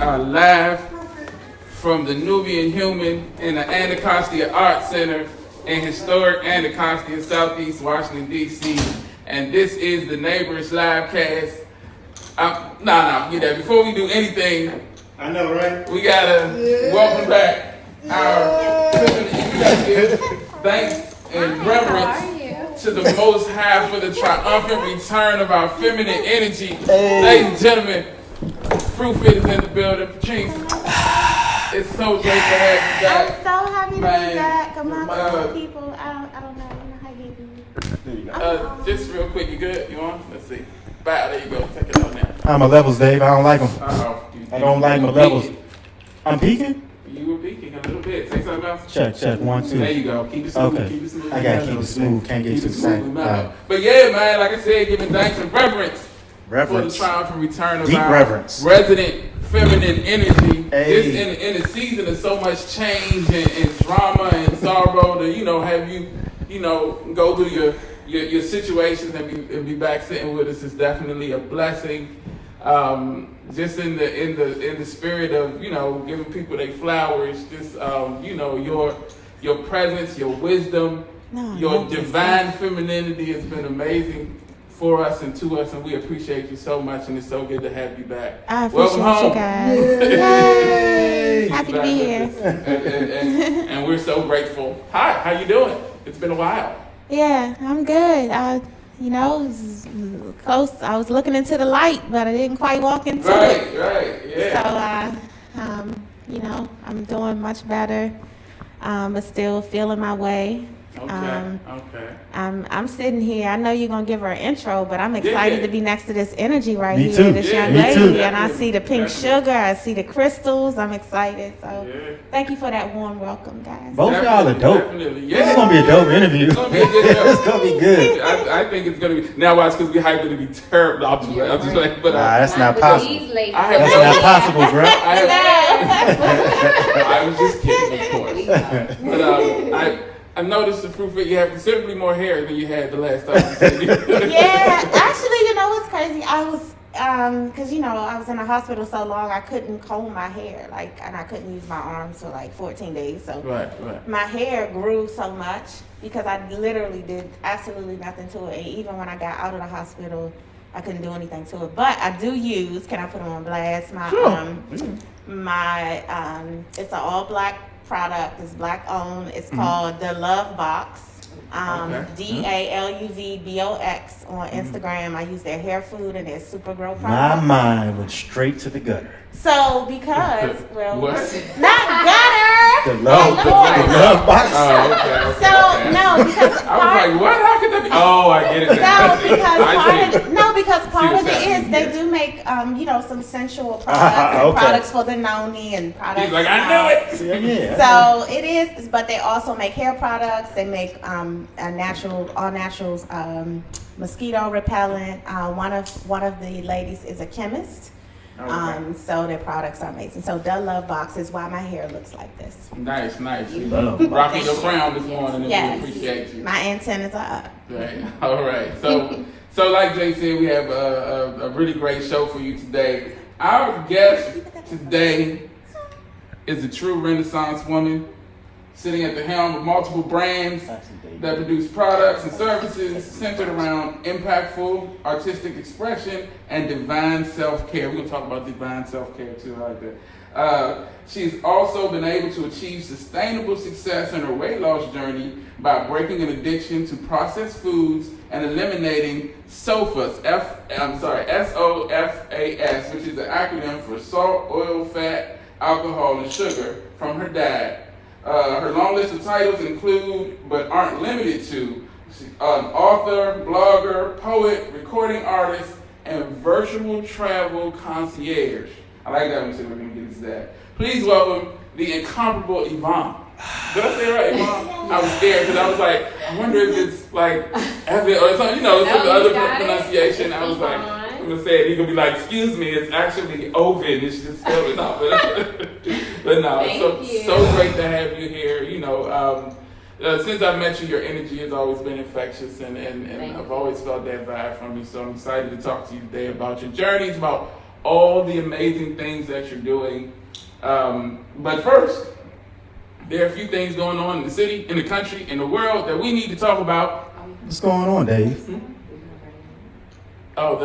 are live from the Nubian Human in the Anacostia Art Center in historic Anacostia, Southeast Washington, D.C. And this is the Neighborish livecast. Forget that. Before we do anything, I know, right? We gotta welcome back our thanks and reverence to the Most High for the triumphant return of our feminine energy. Ladies and gentlemen, Fru-Fit is in the building. Patrice, it's so great to have you back. I'm so happy to be back amongst people. I don't know how you do. There you go. Just real quick, you good? You on? Let's see. Bow, there you go. Take it on now. I'm a levels, Dave. I don't like them. Uh-oh. I don't like my levels. I'm peeking? You were peeking a little bit. Say something else. Check. 1, 2. There you go. Keep it smooth. Okay. Keep it smooth. I gotta keep it smooth. Can't get too excited. But yeah, man, like I said, giving thanks and reverence for the triumphant return of Deep our reverence. resident feminine energy. Hey. This in a season of so much change and drama and sorrow to have you go through your situations and be back sitting with us is definitely a blessing. Just in the spirit of giving people their flowers, just your presence, your wisdom, your divine femininity has been amazing for us and to us, and we appreciate you so much, and it's so good to have you back. I appreciate you guys. Yay! Happy to be here. And we're so grateful. Hi, how you doing? It's been a while. Yeah, I'm good. Close. I was looking into the light, but I didn't quite walk into it. Right, yeah. So, I'm doing much better, but still feeling my way. Okay. I'm sitting here. I know you're gonna give her an intro, but I'm excited to be next to this energy right Me here, too. this young Me lady. too. And I see the pink sugar. I see the crystals. I'm excited. So thank you for that warm welcome, guys. Both of y'all are dope. Definitely. This is gonna be a dope interview. It's gonna be a good show. It's gonna be good. I think it's gonna be. Now watch, because we hyped it to be terrible. I'm just like, but That's not possible. That's not possible, bro. I was just kidding, of course. But I noticed the Fru-Fit, you have considerably more hair than you had the last time. Yeah, actually, what's crazy? I was, because I was in the hospital so long, I couldn't comb my hair, and I couldn't use my arms for 14 days. So right. My hair grew so much because I literally did absolutely nothing to it. And even when I got out of the hospital, I couldn't do anything to it. But I do use, can I put them on blast? It's an all black product. It's black owned. It's called the Love Box. DALUVBOX on Instagram. I use their hair food and their super grow product. My mind went straight to the gutter. So because What? not gutter. The love box. Oh, okay. Because I was like, what? How could that be? Oh, I get it. Because part of it is they do make some sensual products, products for the noni and products. He's like, I knew it. Yeah. So it is, but they also make hair products. They make all naturals mosquito repellent. One of the ladies is a chemist. Okay. So their products are amazing. So the Love Box is why my hair looks like this. Nice. Love. Rocking your crown this morning, and Yes. we appreciate you. My antennas are up. Right. All right. So like Jay said, we have a really great show for you today. Our guest today is a true Renaissance woman, sitting at the helm of multiple brands that produce products and services centered around impactful artistic expression and divine self-care. We're going to talk about divine self-care too. I like that. She's also been able to achieve sustainable success in her weight loss journey by breaking an addiction to processed foods and eliminating SOFAS, SOFAS, which is the acronym for salt, oil, fat, alcohol, and sugar, from her diet. Her long list of titles include, but aren't limited to, author, blogger, poet, recording artist, and virtual travel concierge. I like that one too. We're going to get into that. Please welcome the incomparable EVON. Did I say it right, EVON? I was scared because I was like, I wonder if it's like Evan or something, some other pronunciation. I was like, I'm going to say it. He's going to be like, excuse me, it's actually Oven. It's just spelled it out. But no, it's so great to have you here. Since I met you, your energy has always been infectious, and I've always felt that vibe from you. So I'm excited to talk to you today about your journeys, about all the amazing things that you're doing. But first, there are a few things going on in the city, in the country, in the world that we need to talk about. What's going on, Dave? You want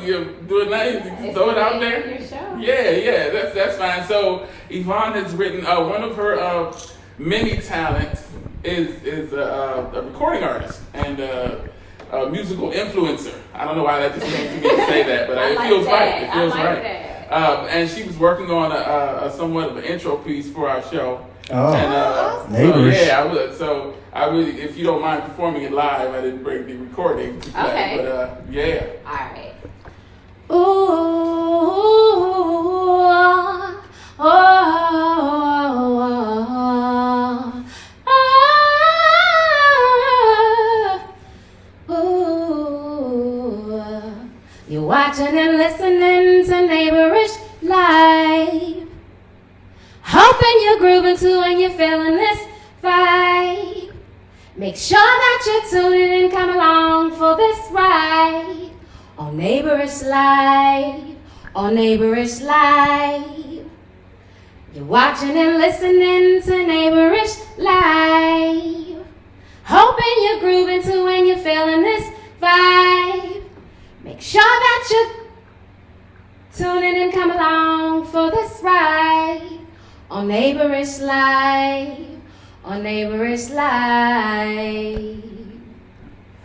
to do it now? You can throw it out there? Your show. Yeah, that's fine. So Yvonne has written one of her many talents is a recording artist and a musical influencer. I don't know why that just came to me to say that, but it feels right. It feels right. And she was working on a somewhat of an intro piece for our show. Oh, And, Neighborish. So, yeah, I would. So I really, if you don't mind performing it live, I didn't bring the recording to play. Okay. But yeah. All right. You're watching and listening to Neighborish live. Hoping you're grooving too and you're feeling this vibe. Make sure that you're tuning in, come along for this ride. On Neighborish Live, on Neighborish Live. You're watching and listening to Neighborish Live. Hoping you're grooving too and you're feeling this vibe. Make sure that you're tuning in, come along for this ride. On Neighborish Live, on Neighborish Live.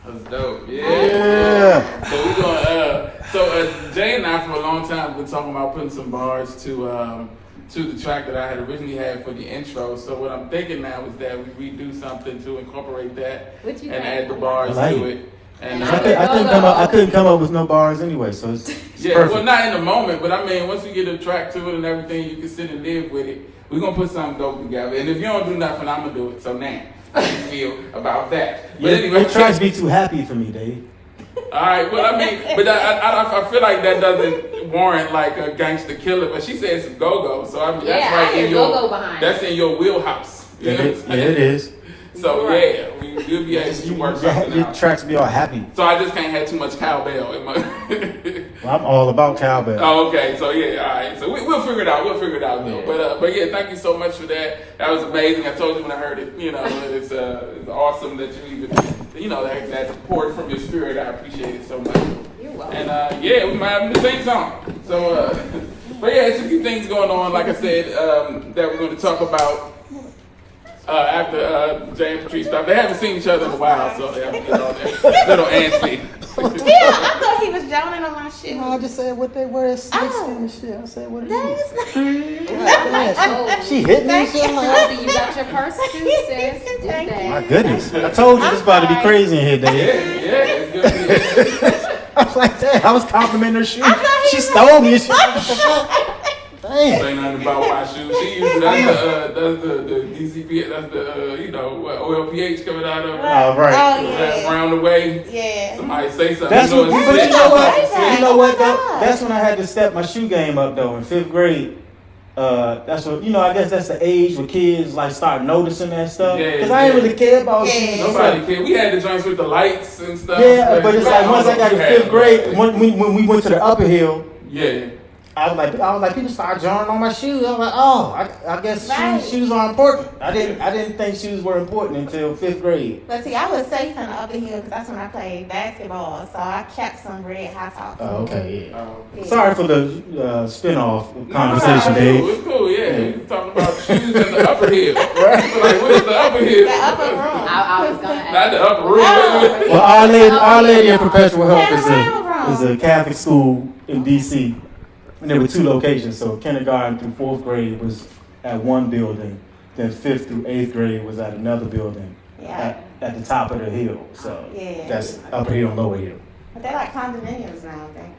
That's dope. Yeah. So we're going. Jay and I for a long time been talking about putting some bars to the track that I had originally had for the intro. So what I'm thinking now is that we redo something to incorporate that What you and think? add the bars I like to it. it. And I couldn't come up with no bars anyway, so it's yeah, perfect. well, not in the moment, but I mean, once we get a track to it and everything, you can sit and live with it. We're gonna put something dope together. And if you don't do nothing, I'm gonna do it. So now, how do you feel about that? But anyway, Your tracks be too happy for me, Dave. all right, well, I mean, but I feel like that doesn't warrant like a gangster killer. But she said it's a go-go, so I mean, that's Yeah, right I hear in your go-go behind that's in your wheelhouse. You know what I'm saying? It is. So Right. yeah, we'll be able to work something Your out. tracks be all happy. So I just can't have too much cowbell in my. Well, I'm all about cowbell. Oh, okay. So yeah, all right. So we'll figure it out. We'll figure it out though. But yeah, thank you so much for that. That was amazing. I told you when I heard it. You know, it's awesome that you even that poured from your spirit. I appreciate it so much. You're welcome. And yeah, we might have to sing song. So but yeah, it's a few things going on. Like I said, that we're going to talk about. After Jay and Patrice stopped, they haven't seen each other in a while, so they have to get all that little antsy. Yeah, I thought he was joning on my shit. No, I just said what they were. And shit. I said what it That is. is nice. She hit me. Thank Shit. I'm like, I see you got your purse too, sis. Do Thank that. My goodness. I told you this about to be crazy in here, Dave. Yeah, it's good. I was like, damn, I was complimenting her shoes. thought he She was- stole me. What the fuck? Damn. Say nothing about my shoes. She usually that's the DCP, that's the OLPH coming out of All right. Oh, that yeah. round the way. Yeah. Somebody say something. That's you know, what, it's but you sick. know what? Say that. You know what Oh my though? God. That's when I had to step my shoe game up though in 5th grade. That's what I guess that's the age where kids like start noticing that stuff. Yeah, Cause I ain't yeah. really care about Yeah. shoes. Nobody cared. We had the joints with the lights and stuff. Yeah, but it's like once I got to you had 5th grade, when we went to the upper hill, Yeah. I was like, people started drawing on my shoes. I was like, oh, I guess Right. shoes are important. I didn't think shoes were important until 5th grade. But see, I was safe in the upper hill because that's when I played basketball. So I kept some red high tops. Oh, okay, yeah. Oh. Sorry for the spin-off conversation, No, Dave. it's cool, yeah. We was talking about shoes in the upper hill. Like, what is the upper hill? The upper room. I was gonna Not ask. the upper room. Oh. Well, Our Lady of Perpetual Help Panorama is a Catholic school in D.C. And there were 2 locations. So kindergarten through 4th grade was at one building. Then 5th through 8th grade was at another building Yeah. at the top of the hill. So Yeah. that's upper hill and lower hill. But they're like condominiums now, I think.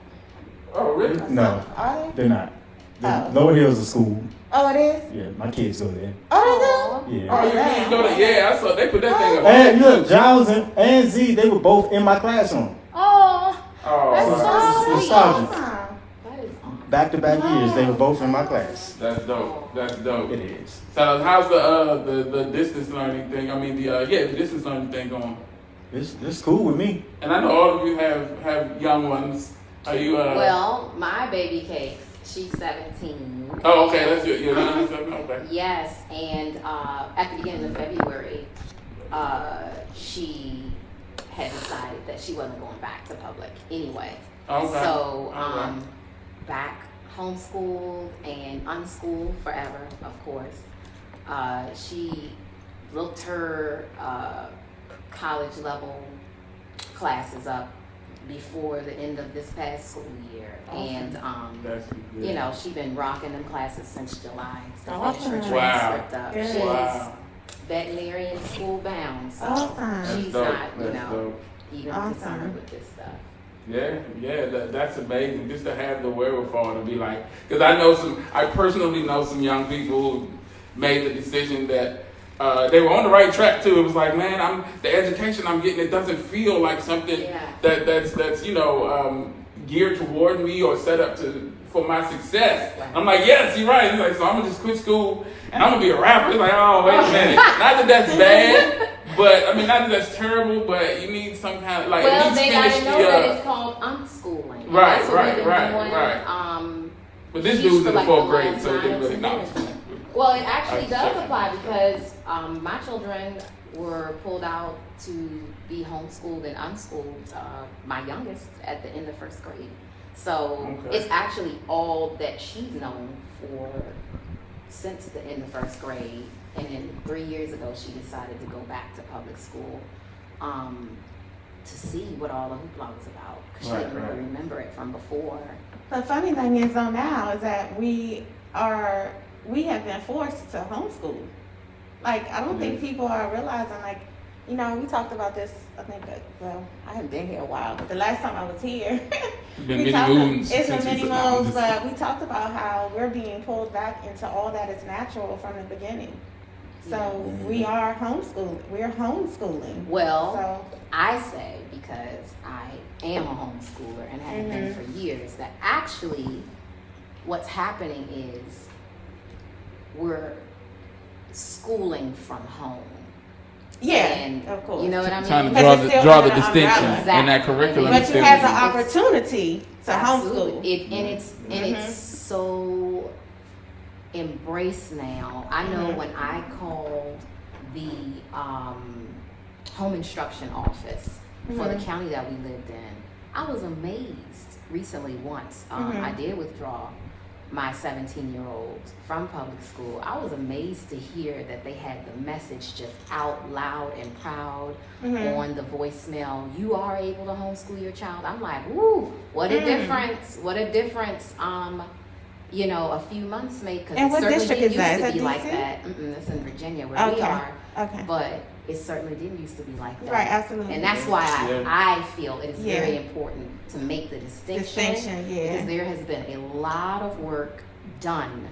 Oh, really? No, Are they? they're not. The Oh. lower hill is a school. Oh, it is? Yeah, my kids go there. Oh, Yeah. Oh, your kids go to, yeah, I saw, they put that thing up. And look, Giles and Z, they were both in my classroom. Oh, Oh, That's they so do? sweet. Nostalgic. Awesome. that is Back-to-back years, they were both in my class. that's dope. That's dope. It is. So how's the distance learning thing? I mean the distance learning thing going. It's cool with me. And I know all of you have young ones. Are you? Well, my baby Cakes, she's 17. Oh, okay. That's your 97. Okay. Yes, and at the beginning of February, she had decided that she wasn't going back to public anyway. Okay. So, Okay. back homeschooled and unschooled forever, of course. She looked her college level classes up before the end of this past school year. Awesome. And, That's good. you know, she's been rocking them classes since July. So Awesome. finish her Wow. transcript up. Good. She's Wow. veterinarian school bound, so Awesome. she's dope. not, you That's know, dope. even Awesome. concerned with this stuff. Yeah, that's amazing. Just to have the wherewithal to be like, because I personally know some young people who made the decision that they were on the right track too. It was like, man, the education I'm getting, it doesn't feel like something Yeah. that's geared toward me or set up for my success. Right. I'm like, yes, you're right. He's like, so I'm gonna just quit school and I'm gonna be a rapper. It's like, oh, wait a minute. Not that that's bad. But I mean, not that that's terrible, but you need some kind of like. Well, at least they gotta finish know the, that it's called unschooling. And Right, that's what right, we've been right, doing, right. But this sheesh, dude's for in the like fourth a grade, long so it didn't time, really some know. years. Well, it actually I does check. apply because my children were pulled out to be homeschooled and unschooled. My youngest at the end of first grade, so Okay. it's actually all that she's known for since the end of first grade. And then 3 years ago, she decided to go back to public school to see what all the hoopla was about, because she Right, didn't really right. remember it from before. The funny thing is though now is that we have been forced to homeschool. Like, I don't think people are realizing, like, you know, we talked about this, I think, I haven't been here a while, but the last time I was here, Been many moons it's been since many we- moons, but we talked about how we're being pulled back into all that is natural from the beginning. So we are homeschooling. We're homeschooling. Well, So I say, because I am a homeschooler and have been for years, that actually what's happening is we're schooling from home. yeah, And of course. you know what I mean? Trying to Because it's still draw under the the distinction umbrella. in that curriculum. But is you still- have the opportunity to Absolutely. homeschool. It's so embraced now. I know when I called the home instruction office for the county that we lived in, I was amazed recently once. I did withdraw my 17-year-old from public school. I was amazed to hear that they had the message just out loud and proud on the voicemail. You are able to homeschool your child. I'm like, woo, what a difference. What a difference, you know, a few months made, because And it what certainly district didn't is that? used to Is be that like DC? that. It's in Virginia where we Okay. are. Okay. But it certainly didn't used to be like that. Right, absolutely. And that's why Yeah. I feel it is Yeah. very important to make the distinction. Yeah. Because there has been a lot of work done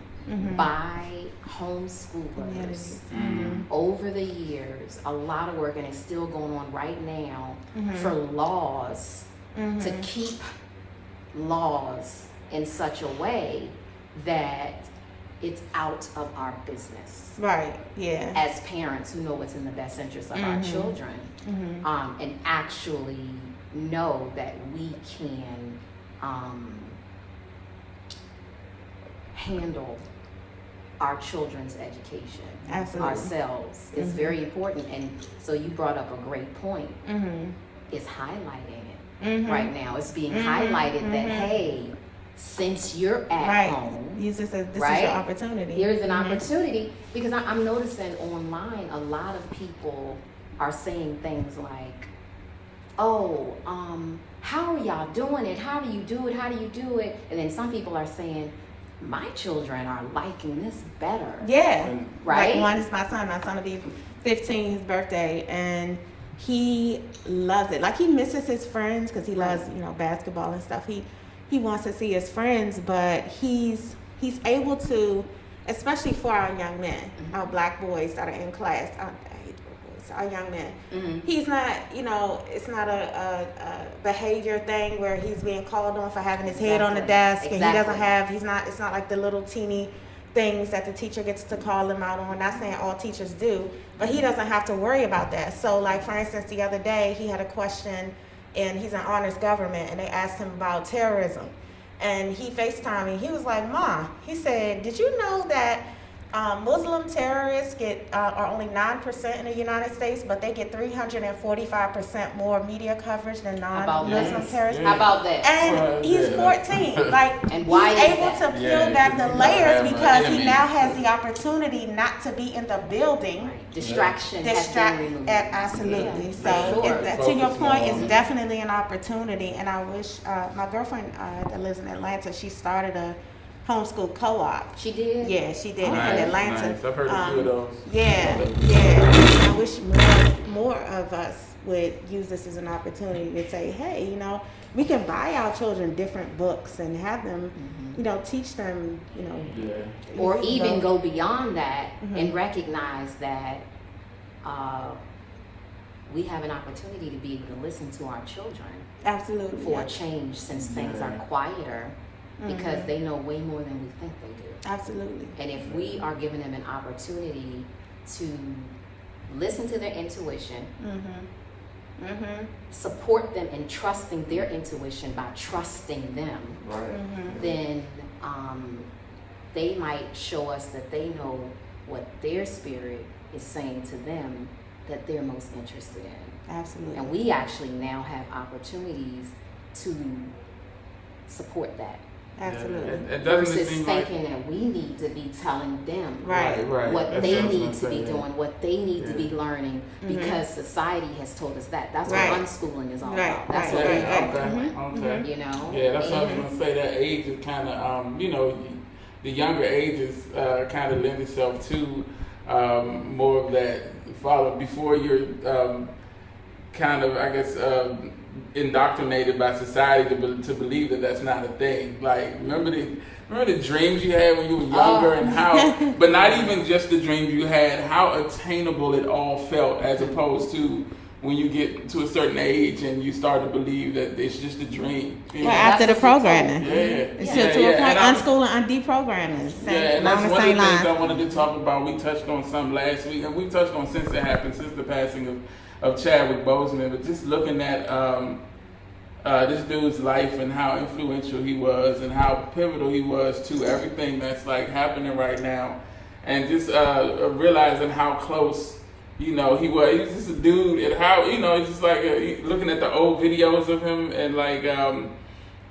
by homeschoolers Communities. over the years. A lot of work, and it's still going on right now for laws to keep laws in such a way that it's out of our business Right, yeah. as parents who know what's in the best interest of our children, and actually know that we can handle our children's education Absolutely. ourselves is very important. And so you brought up a great point. It's highlighting it right now. It's being highlighted that, hey, since you're at Right. home, Use this as this is Right. your opportunity. here's an opportunity, because I'm noticing online a lot of people are saying things like, oh, how are y'all doing it? How do you do it? How do you do it? And then some people are saying, my children are liking this better. Yeah. Right? Like one is my son. My son will be 15, his birthday, and he loves it. Like, he misses his friends because he loves, you know, basketball and stuff. He wants to see his friends, but he's able to, especially for our young men, our black boys that are in class. I hate the word boys, our young men. He's not, you know, it's not a behavior thing where he's being called on for having his head on the desk, and he doesn't have. It's not like the little teeny things that the teacher gets to call him out on. Not saying all teachers do, but he doesn't have to worry about that. So, like, for instance, the other day he had a question and he's in honors government, and they asked him about terrorism. And he FaceTimed me. He was like, "Ma," he said, "did you know that Muslim terrorists are only 9% in the United States, but they get 345% more media coverage than non-Muslim terrorists?" How about that? And he's 14. Like, And why he's is able that? to peel Yeah, back the because layers you because have he an now enemy. has the opportunity not to be in the building. Distraction has been removed. Absolutely. So Sure. to your Focus point, more it's on- definitely an opportunity. And I wish my girlfriend that lives in Atlanta, she started a homeschool co-op. She did? Yeah, she did Nice, in Atlanta. nice. I've heard a few of those. Yeah. I wish more of us would use this as an opportunity to say, hey, you know, we can buy our children different books and have them, you know, teach them, you know. Yeah. Or you know, even go beyond that Mhm. and recognize that we have an opportunity to be able to listen to our children Absolutely. for a change, since things are quieter, because they know way more than we think they do. Absolutely. And if we are giving them an opportunity to listen to their intuition, support them in trusting their intuition by trusting them, Right. then they might show us that they know what their spirit is saying to them that they're most interested in. Absolutely. And we actually now have opportunities to support that. Absolutely. It doesn't Versus seem like thinking that we need to be telling them Right. what That's they what I was need gonna to say, be yeah. doing, what they need to Yeah. be learning, because society has told us that. That's Right. what unschooling is all Right, about. That's right, what we Yeah, right. okay, okay. you know. Yeah, that's what I was And- gonna say. That age is kind of, you know, the younger ages kind of lend itself to more of that follow before you're kind of, I guess, indoctrinated by society to believe that that's not a thing. Like, remember the dreams you had when you were younger, and how, but not even just the dreams you had, how attainable it all felt, as opposed to when you get to a certain age and you start to believe that it's just a dream. You know? Well, after the That's what we programming. Yeah, It's yeah, to a point, and I'm- unschooling and deprogramming. Yeah, and along that's the one of same the things lines. I wanted to talk about. We touched on some last week, and we've touched on since it happened, since the passing of Chadwick Boseman, but just looking at this dude's life and how influential he was and how pivotal he was to everything that's like happening right now, and just realizing how close, you know, he was. He was just a dude, and how, you know, it's just like looking at the old videos of him, and like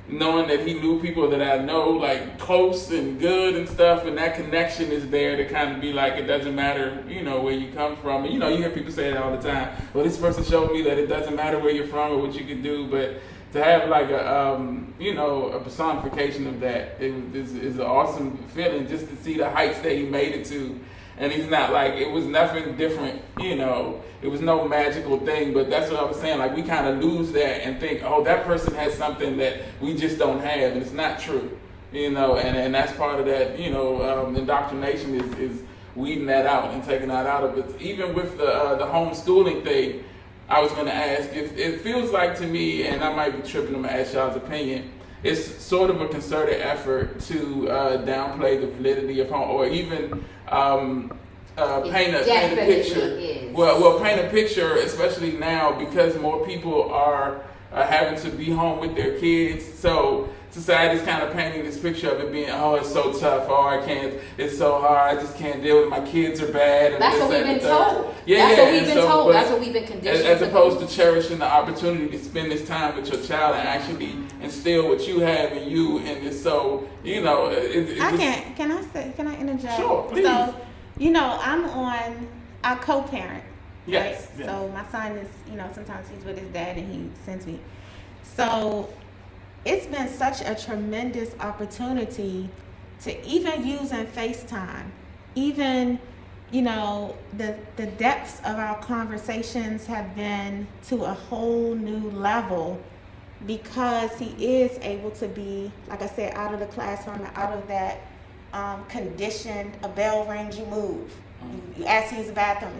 knowing that he knew people that I know, like close and good and stuff, and that connection is there to kind of be like, it doesn't matter, you know, where you come from. And, you know, you hear people say it all the time. Well, this person showed me that it doesn't matter where you're from or what you can do, but to have like a, you know, a personification of that, is an awesome feeling, just to see the heights that he made it to. And he's not like, it was nothing different, you know, it was no magical thing, but that's what I was saying, like we kind of lose that and think, oh, that person has something that we just don't have, and it's not true, you know, and that's part of that, you know, indoctrination is weeding that out and taking that out of it. Even with the homeschooling thing, I was going to ask, if it feels like to me, and I might be tripping, I'm going to ask y'all's opinion, it's sort of a concerted effort to downplay the validity of home, or even paint a picture. Is. Well, paint a picture, especially now, because more people are having to be home with their kids. So society's kind of painting this picture of it being, oh, it's so tough. Oh, I can't. It's so hard. I just can't deal with it. My kids are bad. And That's this, what we've that, been and the third. told. Yeah, That's yeah. what we've and been so, told. but That's what we've been conditioned as to opposed do. to cherishing the opportunity to spend this time with your child and actually instill what you have in you, and it's so, you know, Can I interject? Sure, please. So, you know, I co-parent. Yes, Right? yes. So my son is, you know, sometimes he's with his dad and he sends me. So it's been such a tremendous opportunity to even using FaceTime, even, you know, the depths of our conversations have been to a whole new level, because he is able to be, like I said, out of the classroom and out of that conditioned, a bell rings, you move. You ask to use the bathroom.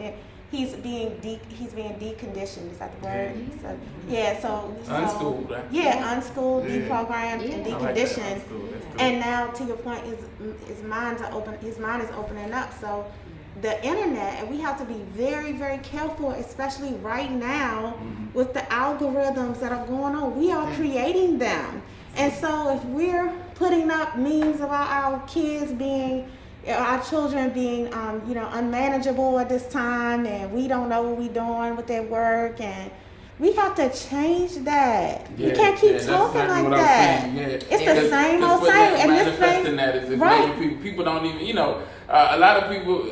He's being deconditioned. Is that the word? So, yeah. So Unschooled, right? Yeah, unschooled, Yeah. deprogrammed, and Yeah. I like that. deconditioned. That's cool. That's cool. And now, to your point, his mind is opening up. So the internet, and we have to be very, very careful, especially right now with the algorithm. algorithms that are going on. We are creating them. And so if we're putting up memes about our kids being, our children being, unmanageable at this time, and we don't know what we're doing with their work, and we have to change that. Yeah, we can't keep that's talking exactly like what I'm that. saying, yeah. It's the same old same. And this manifesting thing, that is right. making people don't even, a lot of people,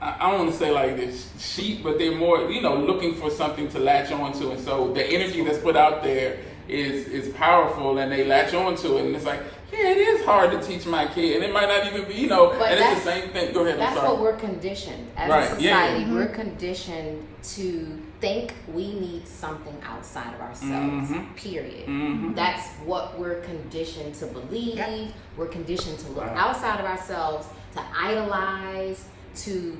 I don't want to say like this sheep, but they're more, looking for something to latch on to. And so the energy that's put out there is powerful, and they latch on to it. And it's like, yeah, it is hard to teach my kid. And it might not even be, But and it's the same thing. Go ahead, I'm That's sorry. what we're conditioned as Right, a society. yeah. We're conditioned to think we need something outside of ourselves. Period. That's what we're conditioned to believe. Yep. We're conditioned to look Wow. outside of ourselves, to idolize, to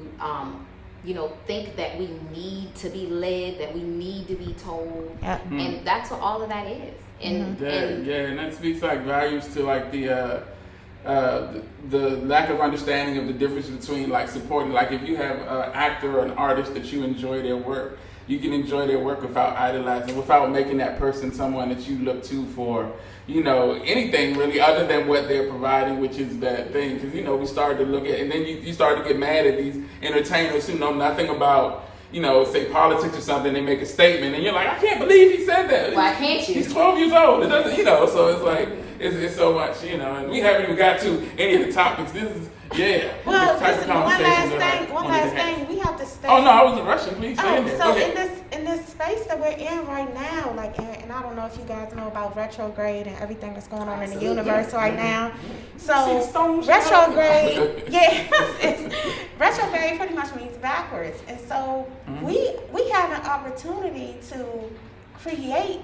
think that we need to be led, that we need to be told, Yep. and that's what all of that is. And And that speaks like values to like the lack of understanding of the difference between like supporting, like if you have an actor or an artist that you enjoy their work, you can enjoy their work without idolizing, without making that person someone that you look to for, anything really other than what they're providing, which is that thing. Because, we started to look at, and then you start to get mad at these entertainers who know nothing about, say politics or something. They make a statement, and you're like, I can't believe he said that. Why can't you? He's 12 years old. It doesn't, so it's like, it's so much, and we haven't even got to any of the topics. This is, Well, the type listen, of conversation one last thing, we have to stay. Oh, no, I wasn't rushing. Please stay in there. So Go ahead. in this space that we're in right now, and I don't know if you guys know about retrograde and everything that's going on in the universe right now. So retrograde, retrograde pretty much means backwards, and so we have an opportunity to create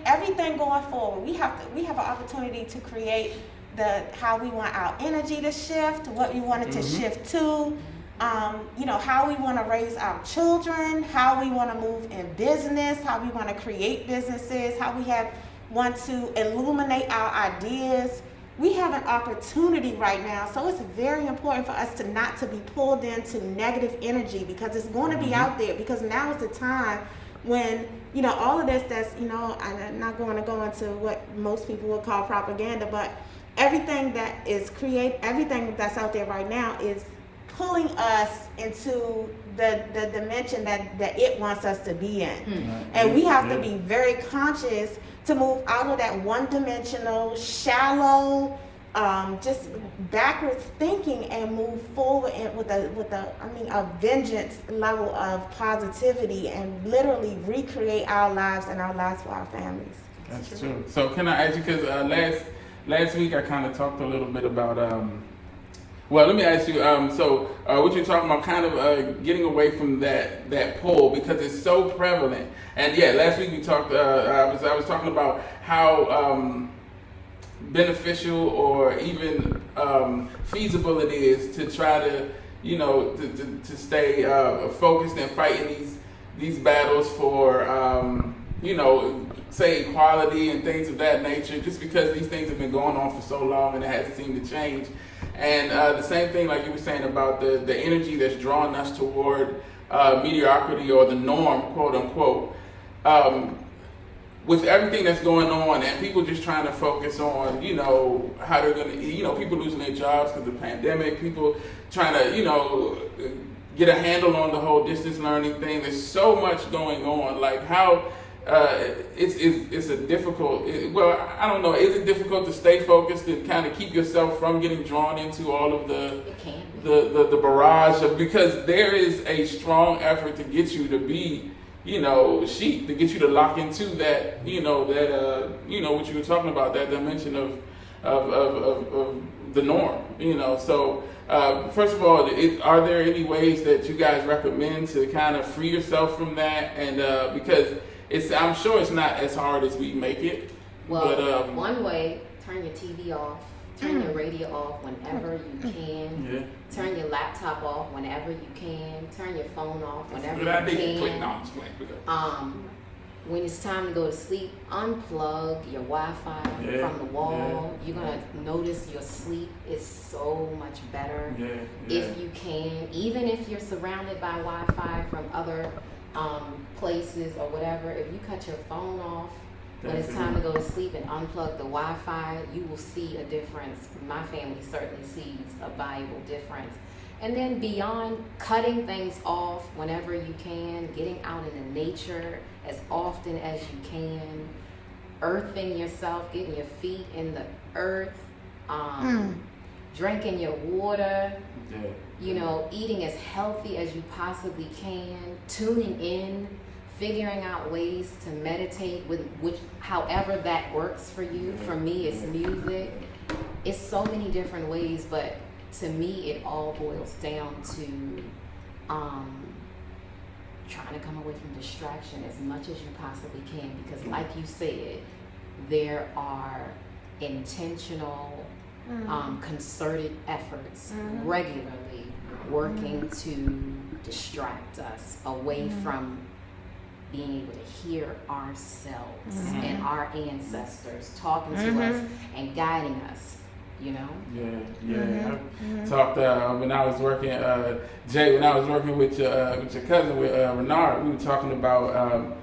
everything going forward. We have an opportunity to create how we want our energy to shift, what we want it to shift to, how we want to raise our children, how we want to move in business, how we want to create businesses, how we want to illuminate our ideas. We have an opportunity right now, so it's very important for us not to be pulled into negative energy, because it's going to be out there, because now is the time when, all of this that's, I'm not going to go into what most people would call propaganda, but everything everything that's out there right now is pulling us into the dimension that it wants us to be in. And we have to be very conscious to move out of that one-dimensional, shallow, just backwards thinking, and move forward with a vengeance level of positivity, and literally recreate our lives and our lives for our families. That's true. So can I ask you, because last week I kind of talked a little bit about, well, let me ask you, what you're talking about, kind of getting away from that pull, because it's so prevalent. And last week we talked, I was talking about how beneficial or even feasible it is to try to, to stay focused and fighting these battles for, say equality and things of that nature, just because these things have been going on for so long and it hasn't seemed to change. And the same thing, like you were saying about the energy that's drawing us toward mediocrity or the norm, quote unquote. With everything that's going on and people just trying to focus on, how they're going to, people losing their jobs because of the pandemic, people trying to, get a handle on the whole distance learning thing. There's so much going on. Like how it's a difficult, I don't know, is it difficult to stay focused and kind of keep yourself from getting drawn into all of the barrage of, because there is a strong effort to get you to be, sheep, to get you to lock into that, what you were talking about, that dimension of the norm, so first of all, are there any ways that you guys recommend to kind of free yourself from that? And because I'm sure it's not as hard as we make it. Well, but, one way, turn your TV off, turn your radio off whenever you can, turn your laptop off whenever you can, turn your phone off whenever you can. When it's time to go to sleep, unplug your Wi-Fi from the wall. You're gonna notice your sleep is so much better if you can. Even if you're surrounded by Wi-Fi from other places or whatever, if you cut your phone off when it's time to go to sleep and unplug the Wi-Fi, you will see a difference. My family certainly sees a valuable difference. And then beyond cutting things off whenever you can, getting out in the nature as often as you can, earthing yourself, getting your feet in the earth, drinking your water, eating as healthy as you possibly can, tuning in, figuring out ways to meditate with however that works for you. For me, it's music. It's so many different ways, but to me, it all boils down to trying to come away from distraction as much as you possibly can, because like you said, there are intentional, concerted efforts regularly working to distract us away from being able to hear ourselves and our ancestors talking to us and guiding us. I talked when I was working, Jay. When I was working with your cousin, with Renard, we were talking about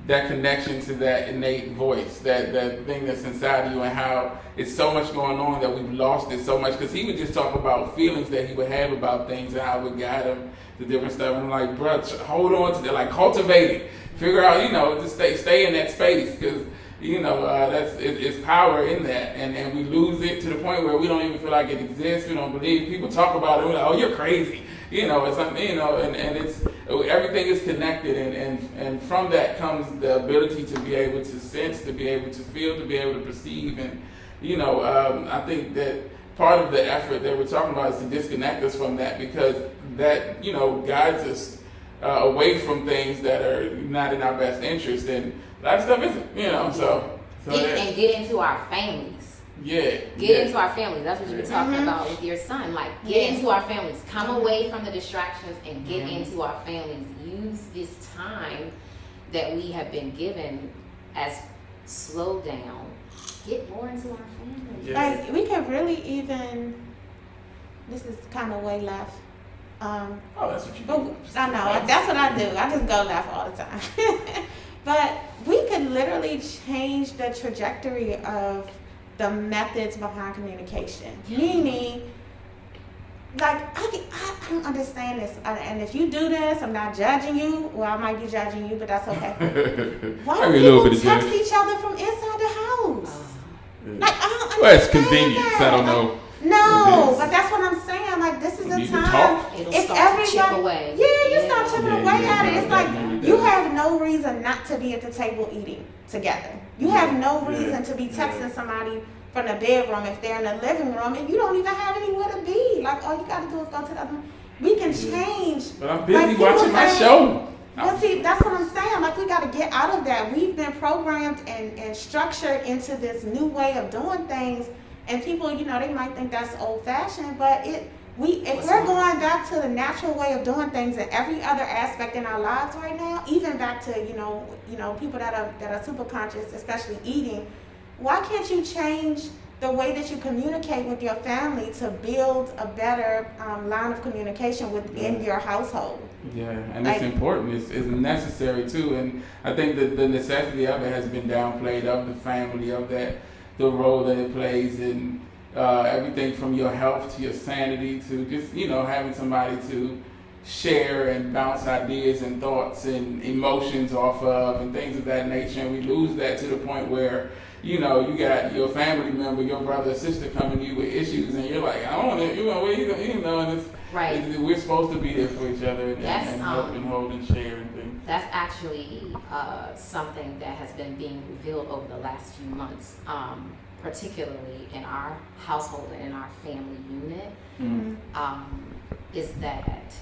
that connection to that innate voice, that thing that's inside you, and how it's so much going on that we've lost it so much. Because he would just talk about feelings that he would have about things and how it would guide him to different stuff. And I'm like, bro, hold on to that, like cultivate it, figure out, just stay in that space, because. It's power in that, and we lose it to the point where we don't even feel like it exists. We don't believe. People talk about it. We're like, oh, you're crazy. It's something. And it's everything is connected, and from that comes the ability to be able to sense, to be able to feel, to be able to perceive, and I think that part of the effort that we're talking about is to disconnect us from that, because that guides us away from things that are not in our best interest, and a lot of stuff isn't, so and get into our families. Get into our families. That's what you were talking about with your son. Like, get into our families. Come away from the distractions and get into our families. Use this time that we have been given as slow down. Get more into our families. Like, we could really even, this is kind of way left. That's what you do. I know, that's what I do. I just go left all the time. But we could literally change the trajectory of the methods behind communication. Meaning, like, I don't understand this. And if you do this, I'm not judging you. Well, I might be judging you, but that's okay. Why do people text each other from inside the house? Like, I don't understand. Well, it's convenience. I don't know. No, but that's what I'm saying. Like, this is a time. If everybody, you start chipping away at it. It's like you have no reason not to be at the table eating together. You have no reason to be texting somebody from the bedroom if they're in the living room, and you don't even have anywhere to be. Like, all you gotta do is go to the other room. We can change. But I'm busy watching my show. But see, that's what I'm saying. Like, we gotta get out of that. We've been programmed and structured into this new way of doing things. And people, they might think that's old-fashioned, but if we're going back to the natural way of doing things in every other aspect in our lives right now, even back to people that are super conscious, especially eating, why can't you change the way that you communicate with your family to build a better line of communication within your household? Yeah, and it's important. It's necessary too, and I think that the necessity of it has been downplayed, of the family, of that. The role that it plays in everything from your health to your sanity to just, having somebody to share and bounce ideas and thoughts and emotions off of and things of that nature. And we lose that to the point where, you got your family member, your brother or sister coming to you with issues, and you're like, I don't want to, and it's, right. We're supposed to be there for each other and help and hold and share and things. That's actually something that has been being revealed over the last few months, particularly in our household and in our family unit, is that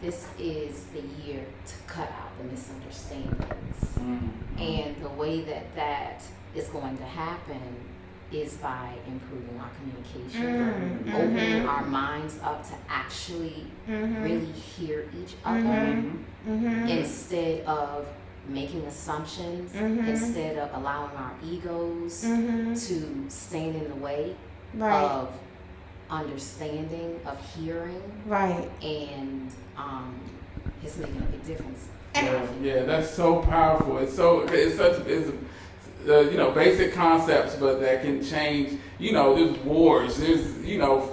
this is the year to cut out the misunderstandings. And the way that is going to happen is by improving our communication, opening our minds up to actually really hear each other instead of making assumptions, instead of allowing our egos to stand in the way of understanding, of hearing. Right. And it's making a big difference. Yeah, that's so powerful. It's basic concepts, but that can change. There's wars, there's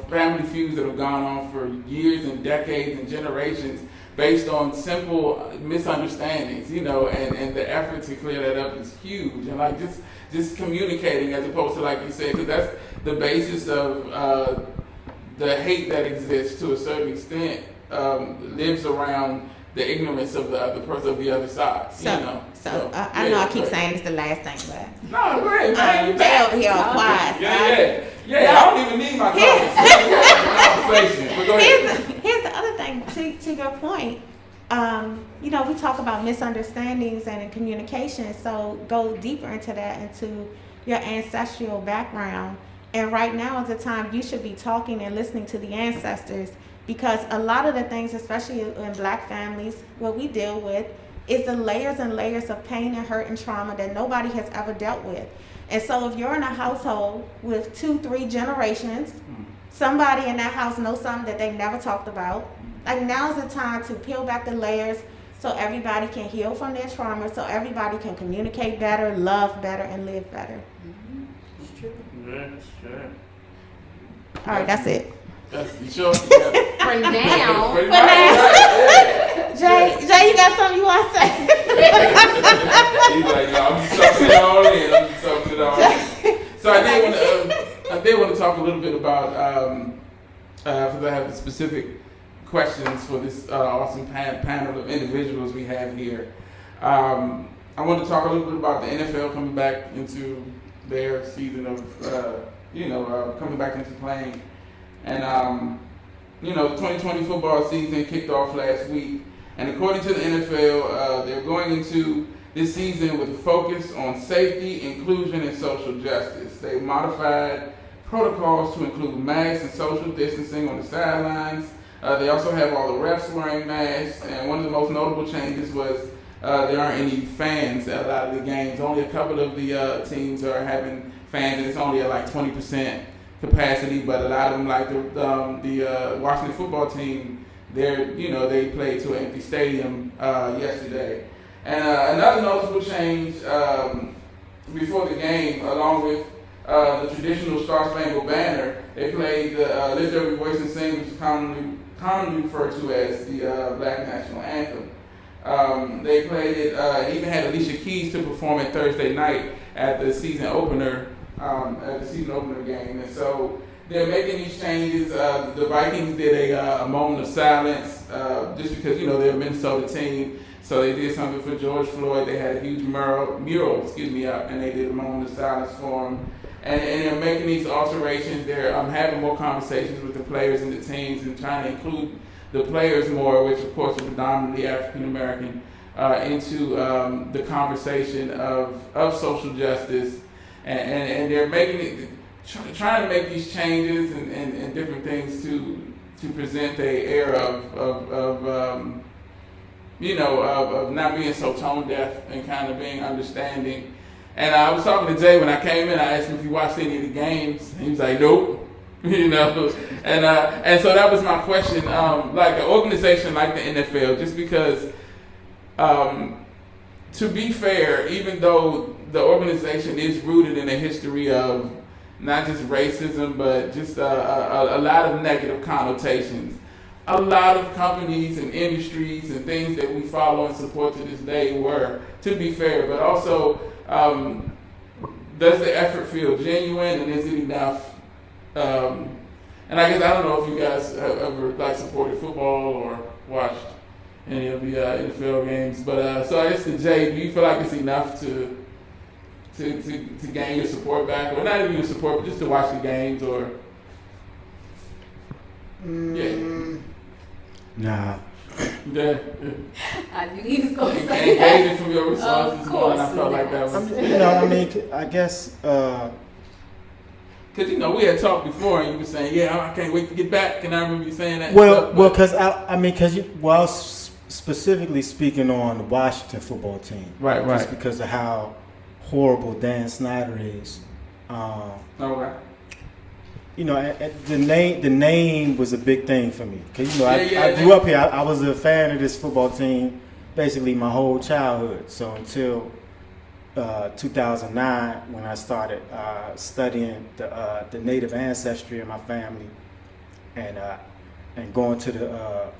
family feuds that have gone on for years and decades and generations based on simple misunderstandings. And the effort to clear that up is huge. And like just communicating as opposed to, like you said, because that's the basis of the hate that exists to a certain extent. Lives around the ignorance of the other person, of the other side. I know I keep saying it's the last thing, but no, go ahead, man. they over here are quiet. Yeah. I don't even need my comments. But go ahead. Here's the other thing to your point. We talk about misunderstandings and in communication. So go deeper into that, into your ancestral background. And right now is the time you should be talking and listening to the ancestors. Because a lot of the things, especially in Black families, what we deal with is the layers and layers of pain and hurt and trauma that nobody has ever dealt with. And so if you're in a household with 2-3 generations, somebody in that house knows something that they never talked about. Like, now's the time to peel back the layers so everybody can heal from their trauma, so everybody can communicate better, love better, and live better. It's true. Yeah, it's true. All right, that's it. That's sure. Yeah. For now. Jay, you got something you want to say? He's like, no, I'm just sucking it all in. So I did want to talk a little bit about, because I have specific questions for this awesome panel of individuals we have here. I want to talk a little bit about the NFL coming back into their season of, coming back into playing. And, the 2020 football season kicked off last week. And according to the NFL, they're going into this season with a focus on safety, inclusion, and social justice. They modified protocols to include masks and social distancing on the sidelines. They also have all the refs wearing masks. And one of the most notable changes was there aren't any fans at a lot of the games. Only a couple of the teams are having fans, and it's only at like 20% capacity, but a lot of them, like the Washington football team, they played to an empty stadium yesterday. And another noticeable change before the game, along with the traditional Star Spangled Banner, they played the Lift Every Voice and Sing, which is commonly referred to as the Black National Anthem. They played it, even had Alicia Keys to perform it Thursday night at the season opener game. And so they're making these changes. The Vikings did a moment of silence just because, they're a Minnesota team. So they did something for George Floyd. They had a huge mural, and they did a moment of silence for him. And they're making these alterations. They're having more conversations with the players and the teams and trying to include the players more, which of course are predominantly African American, into the conversation of social justice. And they're trying to make these changes and different things to present an air of not being so tone deaf and kind of being understanding. And I was talking to Jay when I came in. I asked him if he watched any of the games. He was like, nope. And so that was my question. Like an organization like the NFL, just because, to be fair, even though the organization is rooted in a history of not just racism, but just a lot of negative connotations. A lot of companies and industries and things that we follow and support to this day were, to be fair, but also, does the effort feel genuine, and is it enough? And I guess I don't know if you guys have ever supported football or watched any of the NFL games, but so I guess to Jay, do you feel like it's enough to gain your support back, or not even your support, but just to watch the games, or Nah. Yeah. I knew he was going to say And that. gauging from your responses, and I felt like that was. I guess. Because we had talked before, and you were saying, "Yeah, I can't wait to get back," and I remember you saying that. Because I was specifically speaking on the Washington football team, right, just because of how horrible Dan Snyder is. Okay. The name was a big thing for me because I grew up here. I was a fan of this football team basically my whole childhood. So until 2009, when I started studying the native ancestry of my family, and going to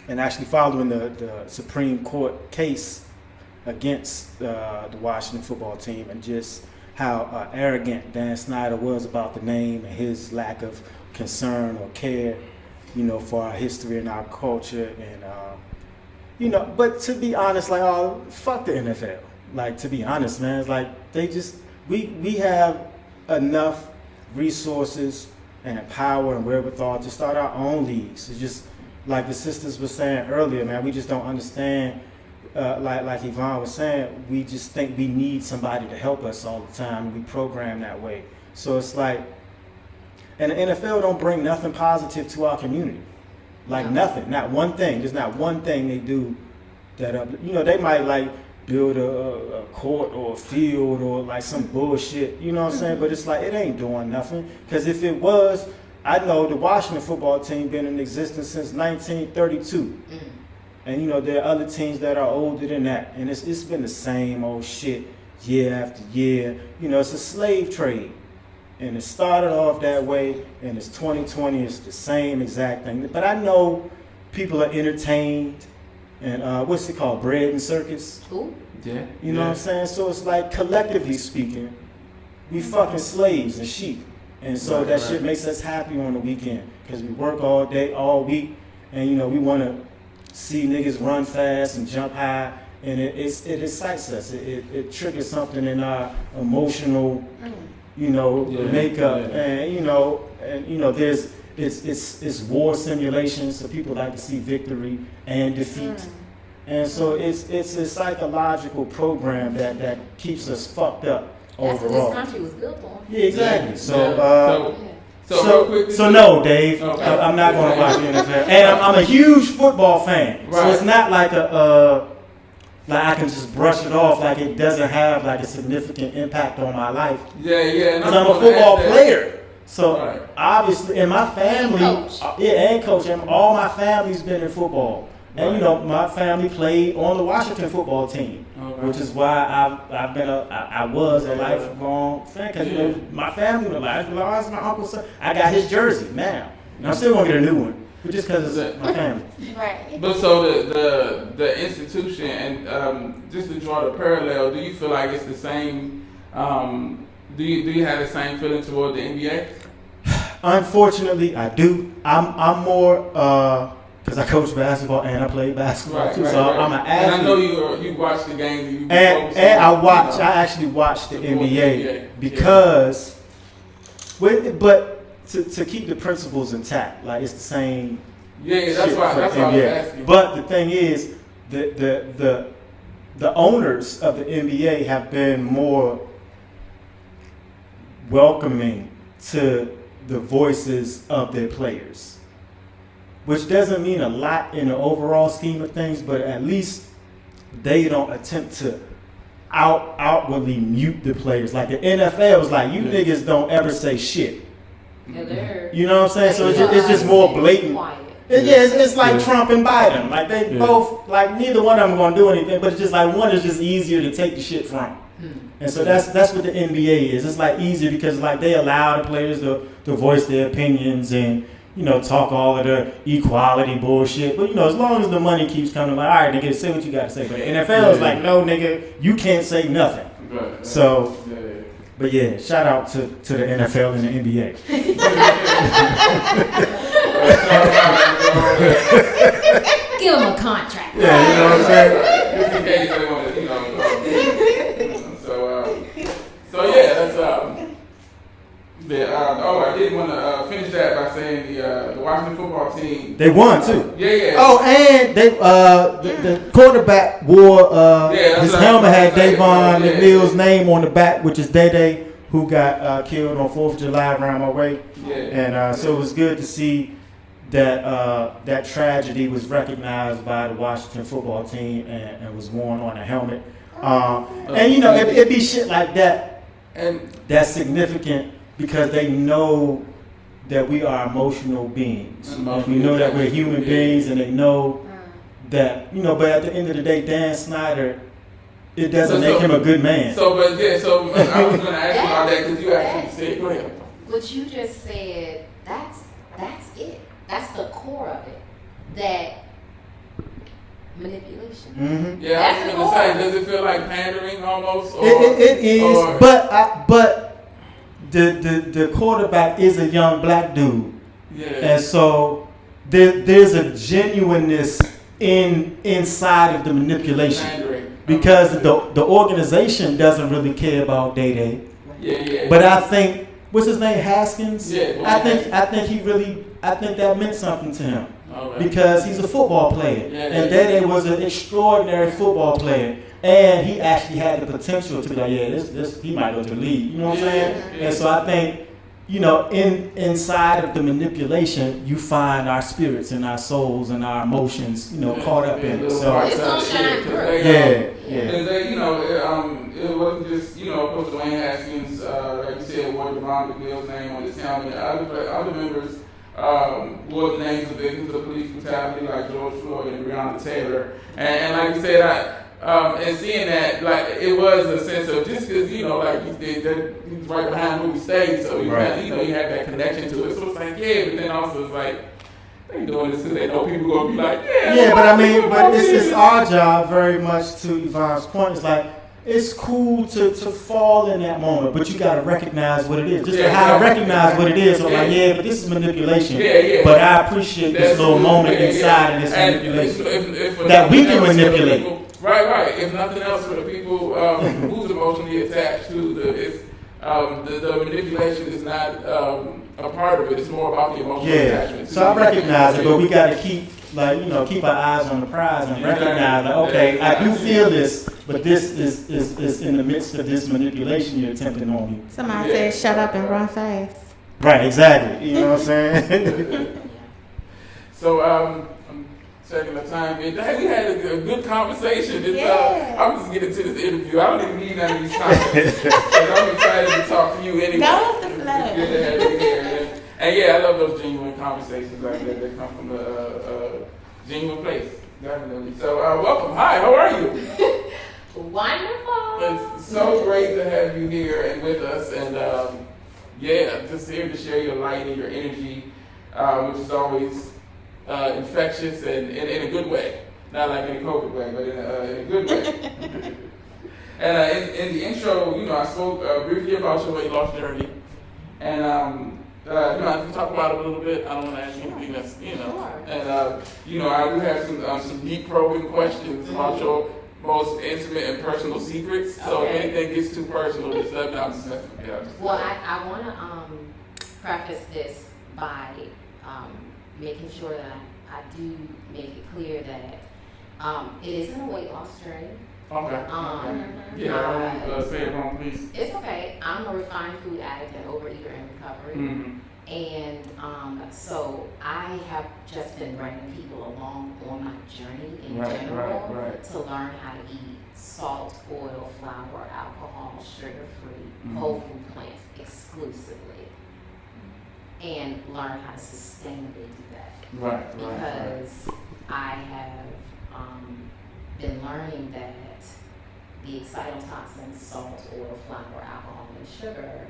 and actually following the Supreme Court case against the Washington football team, and just how arrogant Dan Snyder was about the name and his lack of concern or care, for our history and our culture, and but to be honest, like, oh, fuck the NFL. Like, to be honest, man, it's like we have enough resources and power and wherewithal to start our own leagues. It's just like the sisters were saying earlier, man. We just don't understand. Like Yvonne was saying, we just think we need somebody to help us all the time. We program that way. So it's like, and the NFL don't bring nothing positive to our community. Like nothing, not one thing. There's not one thing they do that they might like build a court or a field or like some bullshit. You know what I'm saying? But it's like it ain't doing nothing. Because if it was, I know the Washington football team been in existence since 1932. And there are other teams that are older than that, and it's been the same old shit year after year. It's a slave trade, and it started off that way, and it's 2020, it's the same exact thing. But I know people are entertained, and what's it called, bread and circus? Ooh. Yeah. You know what I'm saying? So it's like, collectively speaking, we fucking slaves and sheep, and so that shit makes us happy on the weekend, because we work all day, all week, and we want to see niggas run fast and jump high, and it excites us. It triggers something in our emotional, makeup, and there's it's war simulation, so people like to see victory and defeat, and so it's a psychological program that keeps us fucked up overall. That's what this country was built on. Yeah, exactly. So So no, Dave. Okay. I'm not going to watch the NFL, and I'm a huge football fan. Right. So it's not like like I can just brush it off, like it doesn't have like a significant impact on my life. Yeah. Because I'm a football player. So Right. obviously, and my family, and coach, and all my family's been in football. And my family played on the Washington football team, which is why I was a lifelong fan. Because my family was lifelong. My uncle's son, I got his jersey now, and I'm still gonna get a new one, but just because it's my family. Right. But so the institution, and just to draw the parallel, do you feel like it's the same? Do you have the same feeling toward the NBA? Unfortunately, I do. I'm more. Because I coach basketball and I play basketball too, so I'm an athlete. And I know you watch the games. And I actually watch the NBA because, but to keep the principles intact, like it's the same. Yeah, that's why I was asking. But the thing is, the owners of the NBA have been more welcoming to the voices of their players. Which doesn't mean a lot in the overall scheme of things, but at least they don't attempt to outwardly mute the players. Like the NFL is like, you niggas don't ever say shit. You know what I'm saying? So it's just more blatant. It's like Trump and Biden. Like they both, like neither one of them are gonna do anything, but it's just like one is just easier to take the shit from. And so that's what the NBA is. It's like easier because like they allow the players to voice their opinions and talk all of the equality bullshit. But, as long as the money keeps coming, like, all right, nigga, say what you got to say. But the NFL is like, no, nigga, you can't say nothing. Right. So, but yeah, shout out to the NFL and the NBA. Give him a contract. Yeah, you know what I'm saying? Just in case they want to, so yeah, that's I did want to finish that by saying the Washington football team. They won too. Yeah. Oh, and they the quarterback wore his helmet had Davon McNeil's name on the back, which is Day, who got killed on 4th of July around my way. Yeah. And so it was good to see that that tragedy was recognized by the Washington football team and was worn on a helmet. And it'd be shit like that, and that's significant because they know that we are emotional beings. We know that we're human beings, and they know that, but at the end of the day, Dan Snyder, it doesn't make him a good man. So I was going to ask you about that because you actually said, go ahead. What you just said, that's it. That's the core of it. That manipulation. Mm-hmm. Yeah, I was going to say, does it feel like pandering almost? Or, it is, but the quarterback is a young black dude. Yeah. And so there's a genuineness inside of the manipulation. Pandering. Because the organization doesn't really care about Day. Yeah. But I think, what's his name, Haskins? Yeah. I think that meant something to him. Right. Because he's a football player. Yeah, And Day was an extraordinary football player. And he actually had the potential to be like, this he might go to the league. You know what I'm saying? Yeah. And so I think, inside of the manipulation, you find our spirits and our souls and our emotions, caught up in it. So it's gonna shine through. Yeah. And they, it wasn't just, Coach Dwayne Haskins, like you said, wore Devon McGill's name on his helmet. Other members wore the names of victims of police brutality, like George Floyd and Breonna Taylor. And like you said, and seeing that, like, it was a sense of just because, like you did, that he's right behind movie stage, so you right. you had that connection to it. So it's like, yeah, but then also it's like, they doing this because they know people gonna be like, yeah. But it's our job very much to Yvonne's point. It's like, it's cool to fall in that moment, but you gotta recognize what it is. Just how I recognize what it is. So like, but this is manipulation. Yeah. But I appreciate this little moment inside of this manipulation that we can manipulate. People, right. If nothing else, for the people who's emotionally attached to the manipulation is not a part of it. It's more about the emotional attachment. So I recognize it, but we gotta keep our eyes on the prize and recognize that, okay, I do feel this, but this is in the midst of this manipulation you're attempting on me. Somebody said, shut up and run fast. Right, exactly. You know what I'm saying? So, I'm checking the time. We had a good conversation. I'm just getting to this interview. I don't even need none of these topics. I'm excited to talk to you anyway. Go with the flow. It's good to have you here. And I love those genuine conversations like that. They come from a genuine place. Definitely. So, welcome. Hi, how are you? Wonderful. It's so great to have you here and with us. And, just here to share your light and your energy, which is always infectious and in a good way. Not like in a COVID way, but in a good way. And in the intro, I spoke briefly about your weight loss journey. And, if you talk about it a little bit, I don't want to ask you anything that's, Sure. And, I do have some deep probing questions about your most intimate and personal secrets. So if anything gets too personal, just let me know. I'm just messing with you. Well, I want to preface this by making sure that I do make it clear that it isn't a weight loss journey. Okay. Say it wrong, please. It's okay. I'm a refined food addict and overeater in recovery. Mm-hmm. And so I have just been bringing people along on my journey in general to learn how to eat salt, oil, flour, alcohol, sugar-free, whole food plants exclusively, and learn how to sustainably do that. Because I have been learning that the excitotoxins, salt, oil, flour, alcohol, and sugar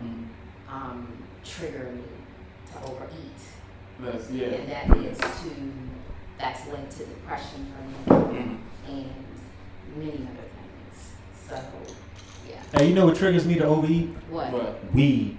trigger me to overeat. And that's led to depression for me and many other things. So, yeah. Hey, you know what triggers me to overeat? What? Weed.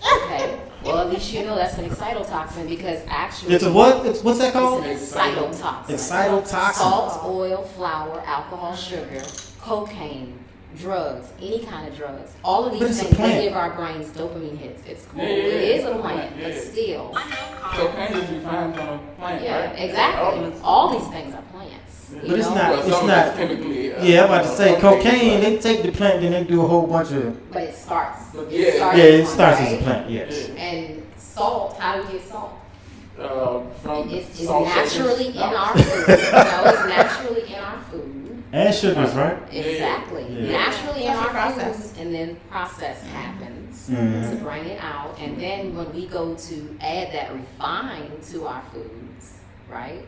Okay. Well, at least you know that's an excitotoxin because actually... It's a what? What's that called? It's an excitotoxin. Excitotoxin. Salt, oil, flour, alcohol, sugar, cocaine, drugs, any kind of drugs. All of these things, they give our brains dopamine hits. It's cool. It is a plant, but still. Cocaine is refined from a plant, right? Exactly. All these things are plants. But it's not chemically. I'm about to say cocaine. They take the plant, then they do a whole bunch of. But it starts. It starts as a plant. Yes. And salt. How do we get salt? From it's naturally in our food. It's naturally in our food. And sugars, right? Exactly. Yeah. Naturally in our foods, and then process happens to bring it out. And then when we go to add that refined to our foods, right?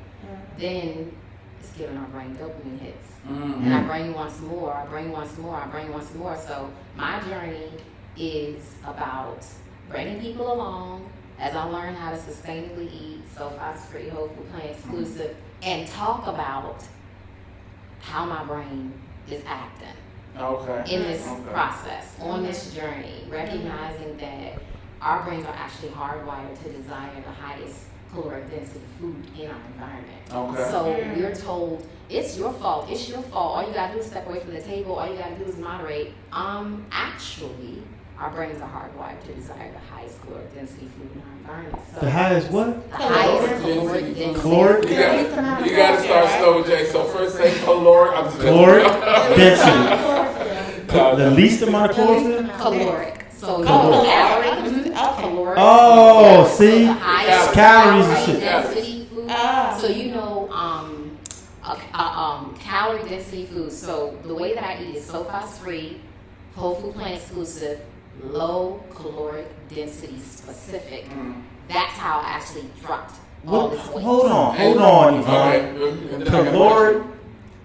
Then it's giving our brain dopamine hits. Mm-hmm. And our brain wants more, our brain wants more, our brain wants more. So my journey is about bringing people along as I learn how to sustainably eat, so fast-free, whole food, plant exclusive, and talk about how my brain is acting in this process, on this journey, recognizing that our brains are actually hardwired to desire the highest caloric density food in our environment. Okay. So we're told, it's your fault, all you gotta do is step away from the table, all you gotta do is moderate. Actually, our brains are hardwired to desire the highest caloric density food in our environment. So The highest what? the highest caloric density. Caloric? You gotta start slow, Jay. So first say caloric. I'm just Caloric density. The least amount of chlorophyll? Caloric. So caloric. caloric. Oh, So see? the highest Calories and calorie shit. density food. So you know, calorie density food. So the way that I eat is so fast free, whole food plant exclusive, low caloric density specific. That's how I actually dropped all this weight. Hold on, Yvonne. Okay. Caloric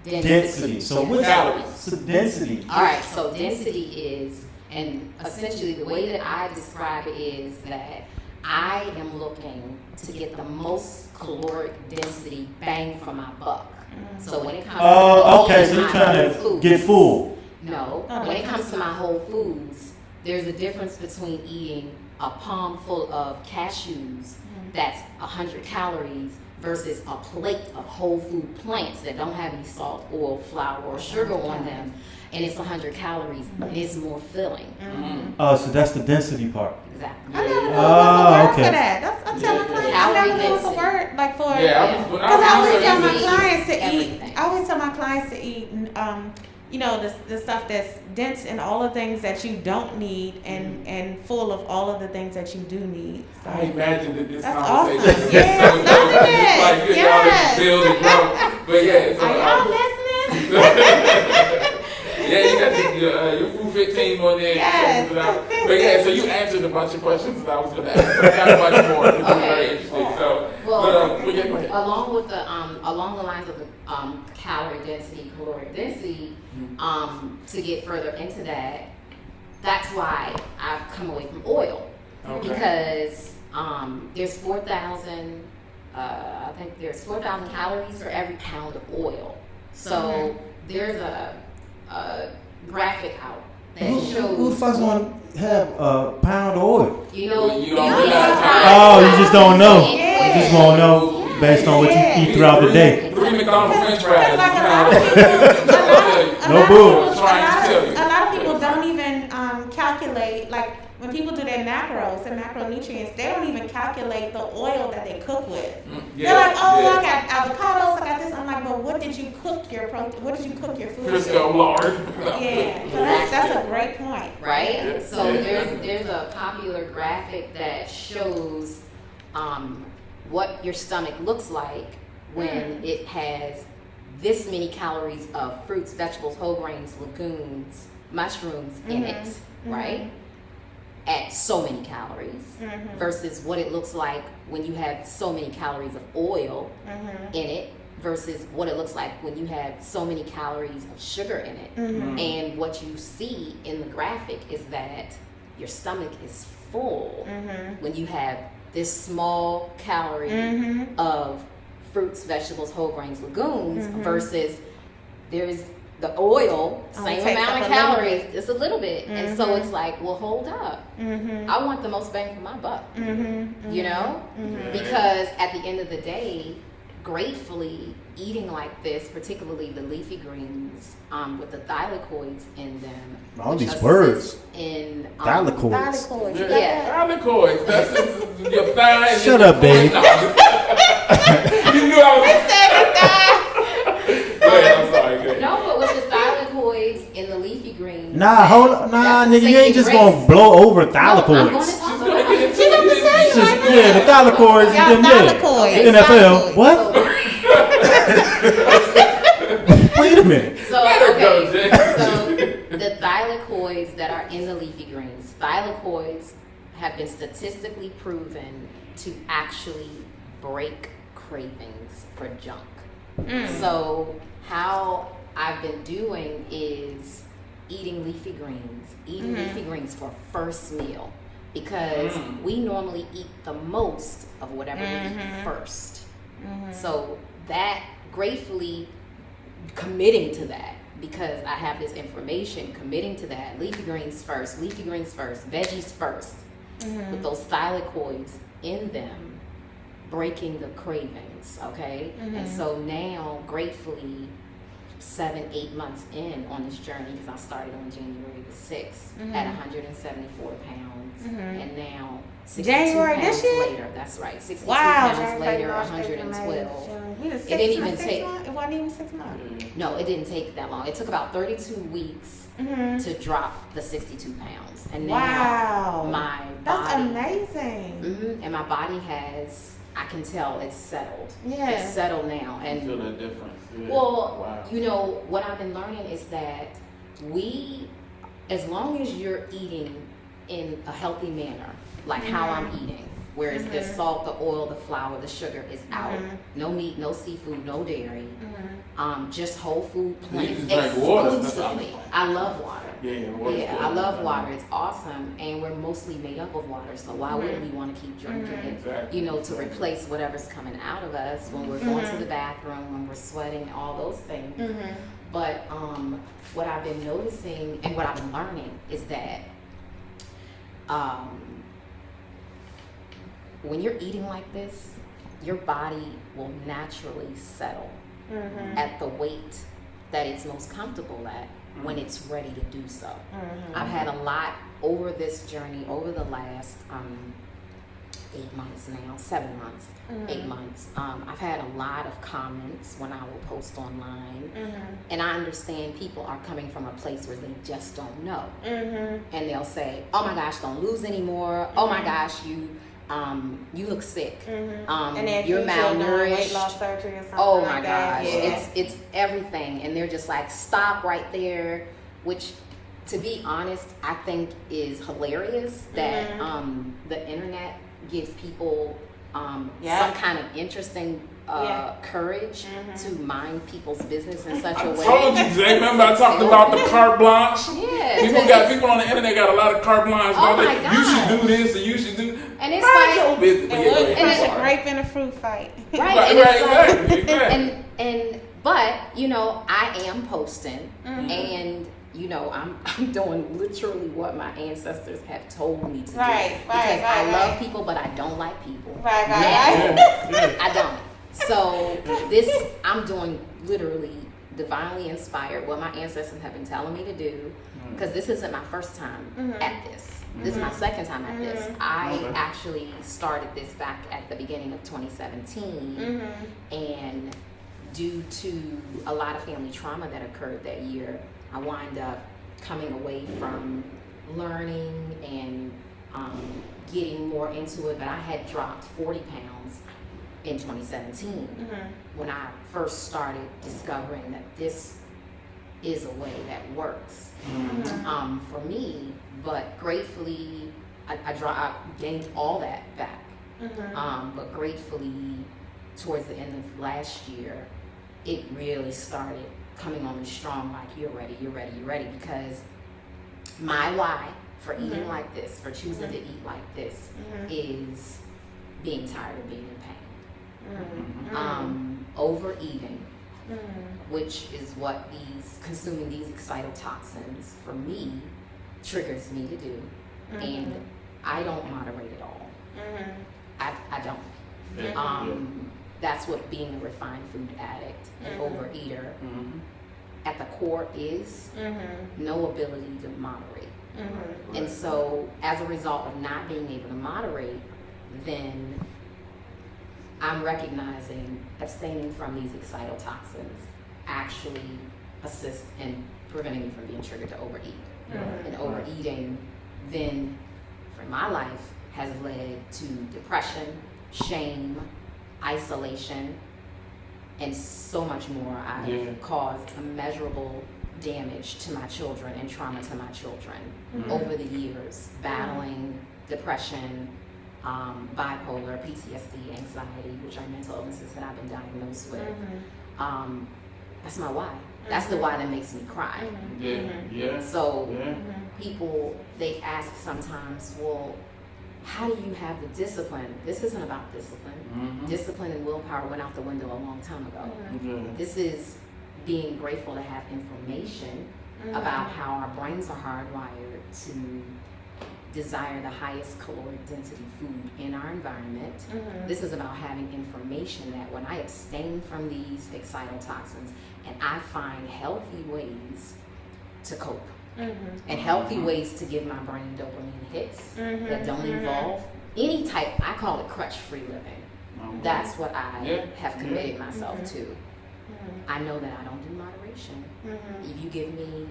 density. So what's Calories. so density? All right, so density is, and essentially the way that I describe it is that I am looking to get the most caloric density bang for my buck. So when it comes Oh, okay, so eating you're my trying whole to foods- get full. No, when it comes to my whole foods, there's a difference between eating a palm full of cashews that's 100 calories versus a plate of whole food plants that don't have any salt, oil, flour, or sugar on them, and it's 100 calories, and it's more filling. Oh, so that's the density part. Exactly. I never knew Oh, there was a word okay. for that. I'm telling clients, I never knew there was a word like for it. Yeah, Because I always tell my researching clients to eat. everything. I always tell my clients to eat, you know, the stuff that's dense in all the things that you don't need, and full of all of the things that you do need. So. I imagine that this That's conversation awesome. is Yeah, so love dope. it. It's like good y'all Yes. to build and grow. But yeah, so, Are y'all listening? yeah, you got your Fru-Fit team on there. Yes. But yeah, so you answered a bunch of questions that I was going to ask. I got much more. This is very interesting. So, Well, but yeah, go ahead. along with the along the lines of the calorie density, caloric density, to get further into that, that's why I've come away from oil. Okay. Because there's 4,000, I think there's 4,000 calories for every pound of oil. So there's a graphic out that Who the shows, fuck's gonna have a pound of oil? you know, Well, you you'd don't be realize surprised how- Oh, you how just don't know. much Yeah. You just won't know based on what you eat throughout the day. 3 McDonald's French fries. Like a lot of people, No bull. a lot of people don't even calculate, like when people do their macros and macronutrients, they don't even calculate the oil that they cook with. They're like, oh, I got avocados, I got this. I'm like, but what did you cook your what did you cook your food with? Crisco lard. Yeah, so that's a great point. right? So Yeah. there's a popular graphic that shows what your stomach looks like when it has this many calories of fruits, vegetables, whole grains, legumes, mushrooms in it, right? At so many calories versus what it looks like when you have so many calories of oil in it versus what it looks like when you have so many calories of sugar in it. And what you see in the graphic is that your stomach is full when you have this small calorie of fruits, vegetables, whole grains, legumes versus there's the oil, Only same takes amount up of a little calories, just a little bit. And so it's like, well, hold up. I want the most bang for my buck, you know? Because at the end of the day, gratefully eating like this, particularly the leafy greens with the thylakoids in them. All which these assist words. In Thylakoids. Thylakoids. Yeah. Thylakoids. That's your thighs. Shut up, babe. You knew I was. Go ahead, I'm sorry. Go ahead. No, but with the thylakoids in the leafy greens. Nah, hold on. Nah, That's nigga, you ain't the just saving gonna blow over grace. No, I'm going to thylakoids. talk She's about gonna get it. into it. It's just, yeah, the thylakoids Yeah, and them, thylakoids. yeah. NFL. Thylakoids. What? Wait a minute. So, Let her go, Jay. so the thylakoids that are in the leafy greens, thylakoids have been statistically proven to actually break cravings for junk. So how I've been doing is eating leafy greens, leafy greens for first meal, because we normally eat the most of whatever we eat first. So that, gratefully committing to that, because I have this information, committing to that, leafy greens first, veggies first, with those thylakoids in them, breaking the cravings, okay? And so now, gratefully, 7-8 months in on this journey, because I started on January the 6th at 174 pounds, and now 62 January pounds this year? later. That's right, 62 Wow, pounds later, 112. It didn't even take. It wasn't even 6 months. No, it didn't take that long. It took about 32 weeks to drop the 62 pounds, and now my that's body. amazing. And my body has. I can tell it's settled. Yeah. It's settled now, and feel that difference. Yeah. well, Wow. you know, what I've been learning is that as long as you're eating in a healthy manner, like how I'm eating, whereas the salt, the oil, the flour, the sugar is out, no meat, no seafood, no dairy, just whole food plants You just drink water. exclusively. I love water. Yeah, I love water. It's awesome, and we're mostly made up of water. So why wouldn't we want to keep drinking it? Exactly. You know, to replace whatever's coming out of us when we're going to the bathroom, when we're sweating, all those things. But what I've been noticing and what I've been learning is that when you're eating like this, your body will naturally settle at the weight that it's most comfortable at when it's ready to do so. I've had a lot over this journey, over the last 8 months now, 7 months, 8 months. I've had a lot of comments when I will post online, and I understand people are coming from a place where they just don't know, and they'll say, "Oh my gosh, don't lose anymore. Oh my gosh, you look sick. And then You're malnourished. weight loss surgery or something. Oh my like that. gosh, Yeah. it's everything," and they're just like, "Stop right there," which, to be honest, I think is hilarious that the internet gives people some kind of interesting courage to mind people's business in such a way. I told you, Jay. Remember I talked about the carte blanche? Yeah. People on the internet got a lot of carte blanche. Oh don't my they? You should gosh. do this and you should do. And it's Mind like, your business. And Yeah, what go ahead. a grape and a fruit fight. right, and it's like, exactly. but you know, I am posting, and you know, I'm doing literally what my ancestors have told me to do. Because I love people, but I don't like people. Right. I don't. So I'm doing literally divinely inspired, what my ancestors have been telling me to do, because this isn't my first time at this. This is my second time at this. I actually started this back at the beginning of 2017, and due to a lot of family trauma that occurred that year, I wind up coming away from learning and getting more into it, but I had dropped 40 pounds in 2017 when I first started discovering that this is a way that works for me. But gratefully, I gained all that back. But gratefully, towards the end of last year, it really started coming on me strong, like, you're ready, because my why for eating like this, for choosing to eat like this, is being tired of being in pain. Overeating, which is what consuming these excitotoxins for me triggers me to do, and I don't moderate at all. I don't. That's what being a refined food addict and overeater at the core is, no ability to moderate. And so as a result of not being able to moderate, then I'm recognizing abstaining from these excitotoxins actually assist in preventing me from being triggered to overeat. And overeating then, for my life, has led to depression, shame, isolation, and so much more. I've caused immeasurable damage to my children and trauma to my children over the years, battling depression, bipolar, PTSD, anxiety, which are mental illnesses that I've been diagnosed with. That's my why. That's the why that makes me cry. So people, they ask sometimes, well, how do you have the discipline? This isn't about discipline. Discipline and willpower went out the window a long time ago. This is being grateful to have information about how our brains are hardwired to desire the highest caloric density food in our environment. This is about having information that when I abstain from these excitotoxins and I find healthy ways to cope and healthy ways to give my brain dopamine hits that don't involve any type, I call it crutch-free living. That's what I have committed myself to. I know that I don't do moderation. If you give me,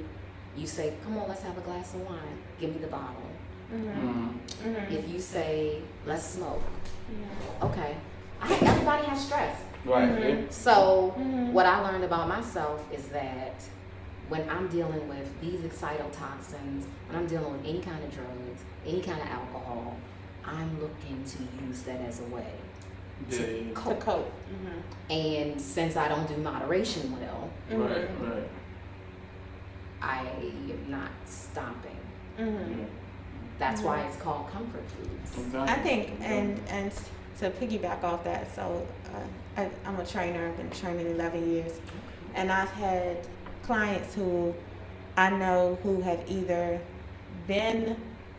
you say, come on, let's have a glass of wine, give me the bottle. If you say, let's smoke, okay. Everybody has stress. So what I learned about myself is that when I'm dealing with these excitotoxins, when I'm dealing with any kind of drugs, any kind of alcohol, I'm looking to use that as a way to cope. And since I don't do moderation well, I am not stopping. That's why it's called comfort foods. I think, and to piggyback off that, so I'm a trainer. I've been training 11 years, and I've had clients who I know who have either been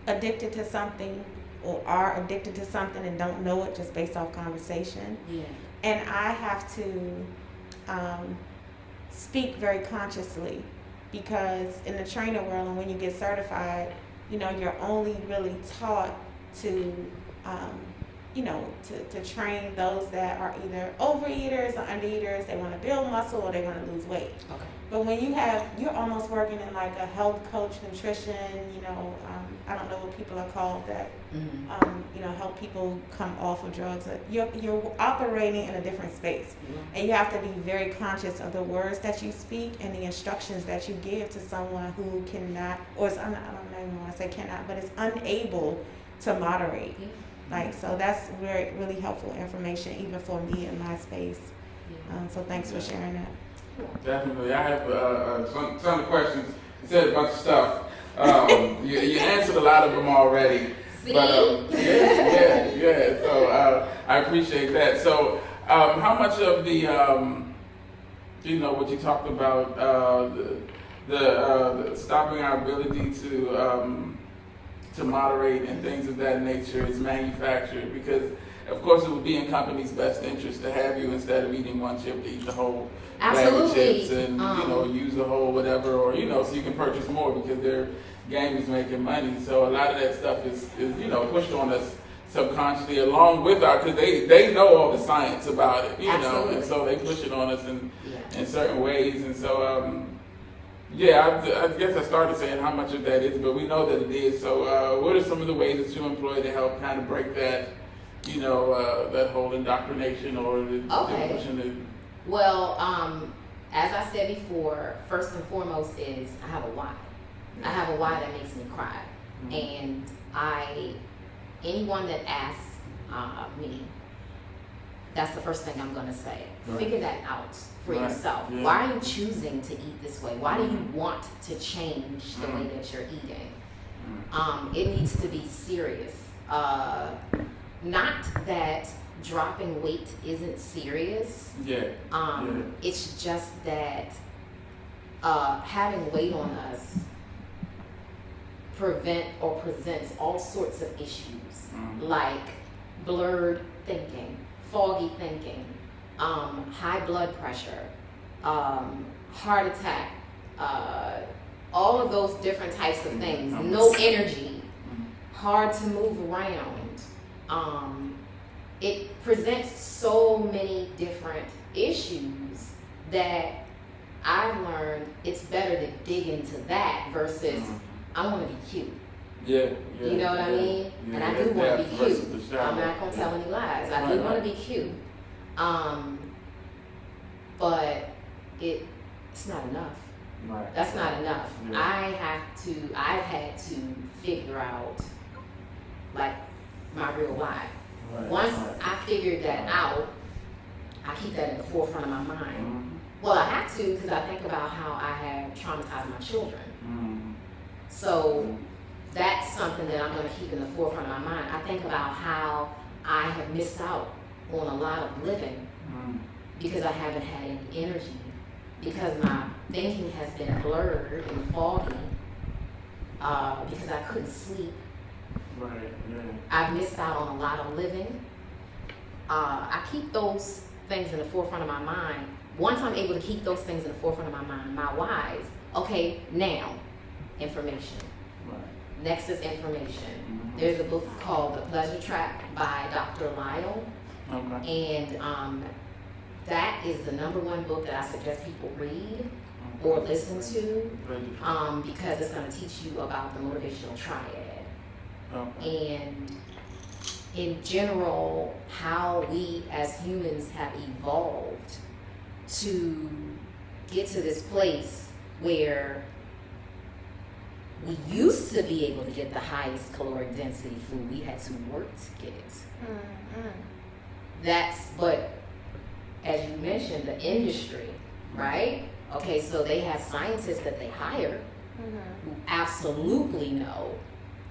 addicted to something or are addicted to something and don't know it just based off conversation. And I have to speak very consciously, because in the trainer world and when you get certified, you know, you're only really taught to, to train those that are either overeaters or undereaters. They want to build muscle or they want to lose weight. But when you're almost working in like a health coach, nutrition, I don't know what people are called that, help people come off of drugs. You're operating in a different space. And you have to be very conscious of the words that you speak and the instructions that you give to someone who cannot, or is, I don't even want to say cannot, but is unable to moderate. So that's really helpful information, even for me in my space. So thanks for sharing that. Definitely. I have some of the questions. You said a bunch of stuff. You answered a lot of them already. See? But So I appreciate that. So how much of the, what you talked about, the stopping our ability to moderate and things of that nature is manufactured? Because of course it would be in company's best interest to have you, instead of eating one chip, to eat the whole bag of chips and use the whole whatever, or so you can purchase more because their game is making money. So a lot of that stuff is pushed on us subconsciously, along with because they know all the science about it, and so they push it on us in certain ways. And so I guess I started saying how much of that is, but we know that it is. So what are some of the ways that you employ to help kind of break that, that whole indoctrination or the pushing it? Well, as I said before, first and foremost is I have a why. I have a why that makes me cry. And anyone that asks me, that's the first thing I'm going to say. Figure that out for yourself. Why are you choosing to eat this way? Why do you want to change the way that you're eating? It needs to be serious. Not that dropping weight isn't serious. It's just that having weight on us presents all sorts of issues, like blurred thinking, foggy thinking, high blood pressure, heart attack, all of those different types of things. No energy, hard to move around. It presents so many different issues that I've learned it's better to dig into that versus I want to be cute. You know what I mean? And I do want to be cute. I'm not going to tell any lies. I do want to be cute. But it's not enough. That's not enough. I've had to figure out like my real why. Once I figured that out, I keep that in the forefront of my mind. Well, I have to because I think about how I have traumatized my children. So that's something that I'm going to keep in the forefront of my mind. I think about how I have missed out on a lot of living because I haven't had any energy, because my thinking has been blurred and foggy, because I couldn't sleep. Right, yeah. I've missed out on a lot of living. I keep those things in the forefront of my mind. Once I'm able to keep those things in the forefront of my mind, my whys, okay, now, information. Right. Next is information. There's a book called The Pleasure Trap by Dr. Lyle. Okay. And that is the #1 book that I suggest people read or listen to, because it's going to teach you about the motivational triad. Okay. And in general, how we as humans have evolved to get to this place where we used to be able to get the highest caloric density food. We had to work to get it. But as you mentioned, the industry, right? Okay, so they have scientists that they hire who absolutely know